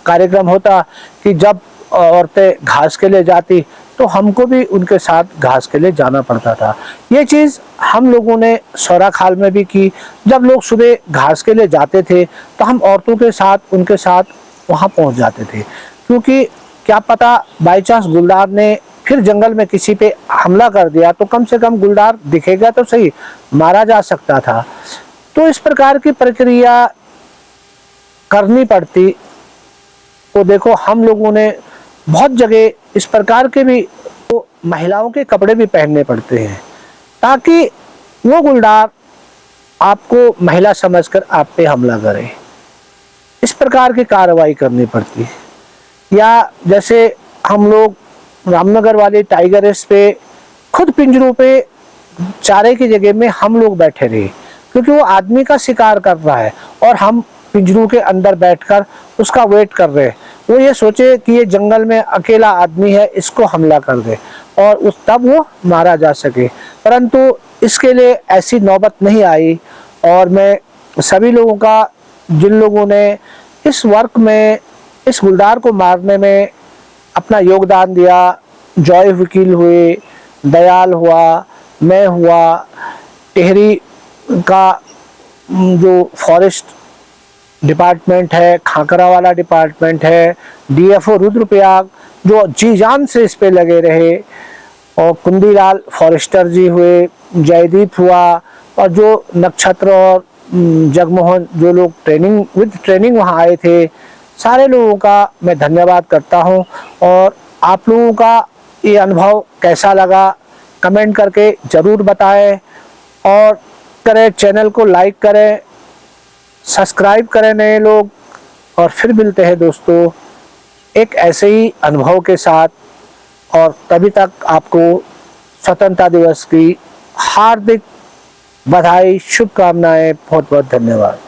कार्यक्रम होता कि जब औरतें घास के लिए जाती तो हमको भी उनके साथ घास के लिए जाना पड़ता था। ये चीज़ हम लोगों ने सौरा खाल में भी की। जब लोग सुबह घास के लिए जाते थे तो हम औरतों के साथ उनके साथ वहाँ पहुँच जाते थे, क्योंकि क्या पता बाई चांस गुलदार ने फिर जंगल में किसी पे हमला कर दिया तो कम से कम गुलदार दिखेगा तो सही, मारा जा सकता था। तो इस प्रकार की प्रक्रिया करनी पड़ती तो देखो हम लोगों ने बहुत जगह इस प्रकार के भी तो महिलाओं के कपड़े भी पहनने पड़ते हैं, ताकि वो गुलदार आपको महिला समझकर आप पे हमला करे। इस प्रकार की कार्रवाई करनी पड़ती है। या जैसे हम लोग रामनगर वाले टाइगर रेस पे खुद पिंजरों पे चारे की जगह में हम लोग बैठे रहे, क्योंकि वो आदमी का शिकार कर रहा है और हम पिंजरों के अंदर बैठकर उसका वेट कर रहे हैं। वो ये सोचे कि ये जंगल में अकेला आदमी है, इसको हमला कर दे और उस तब वो मारा जा सके, परंतु इसके लिए ऐसी नौबत नहीं आई। और मैं सभी लोगों का, जिन लोगों ने इस वर्क में, इस गुलदार को मारने में अपना योगदान दिया, जॉय वकील हुए, दयाल हुआ, मैं हुआ, टिहरी का जो फॉरेस्ट डिपार्टमेंट है, खाकरा वाला डिपार्टमेंट है, डीएफओ रुद्रप्रयाग जो जी जान से इस पे लगे रहे, और कुंदीलाल फॉरेस्टर जी हुए, जयदीप हुआ, और जो नक्षत्र और जगमोहन जो लोग ट्रेनिंग वहाँ आए थे, सारे लोगों का मैं धन्यवाद करता हूँ। और आप लोगों का ये अनुभव कैसा लगा कमेंट करके ज़रूर बताएं, और चैनल को लाइक करें, सब्सक्राइब करें नए लोग। और फिर मिलते हैं दोस्तों एक ऐसे ही अनुभव के साथ, और तभी तक आपको स्वतंत्रता दिवस की हार्दिक बधाई, शुभकामनाएं, बहुत बहुत धन्यवाद।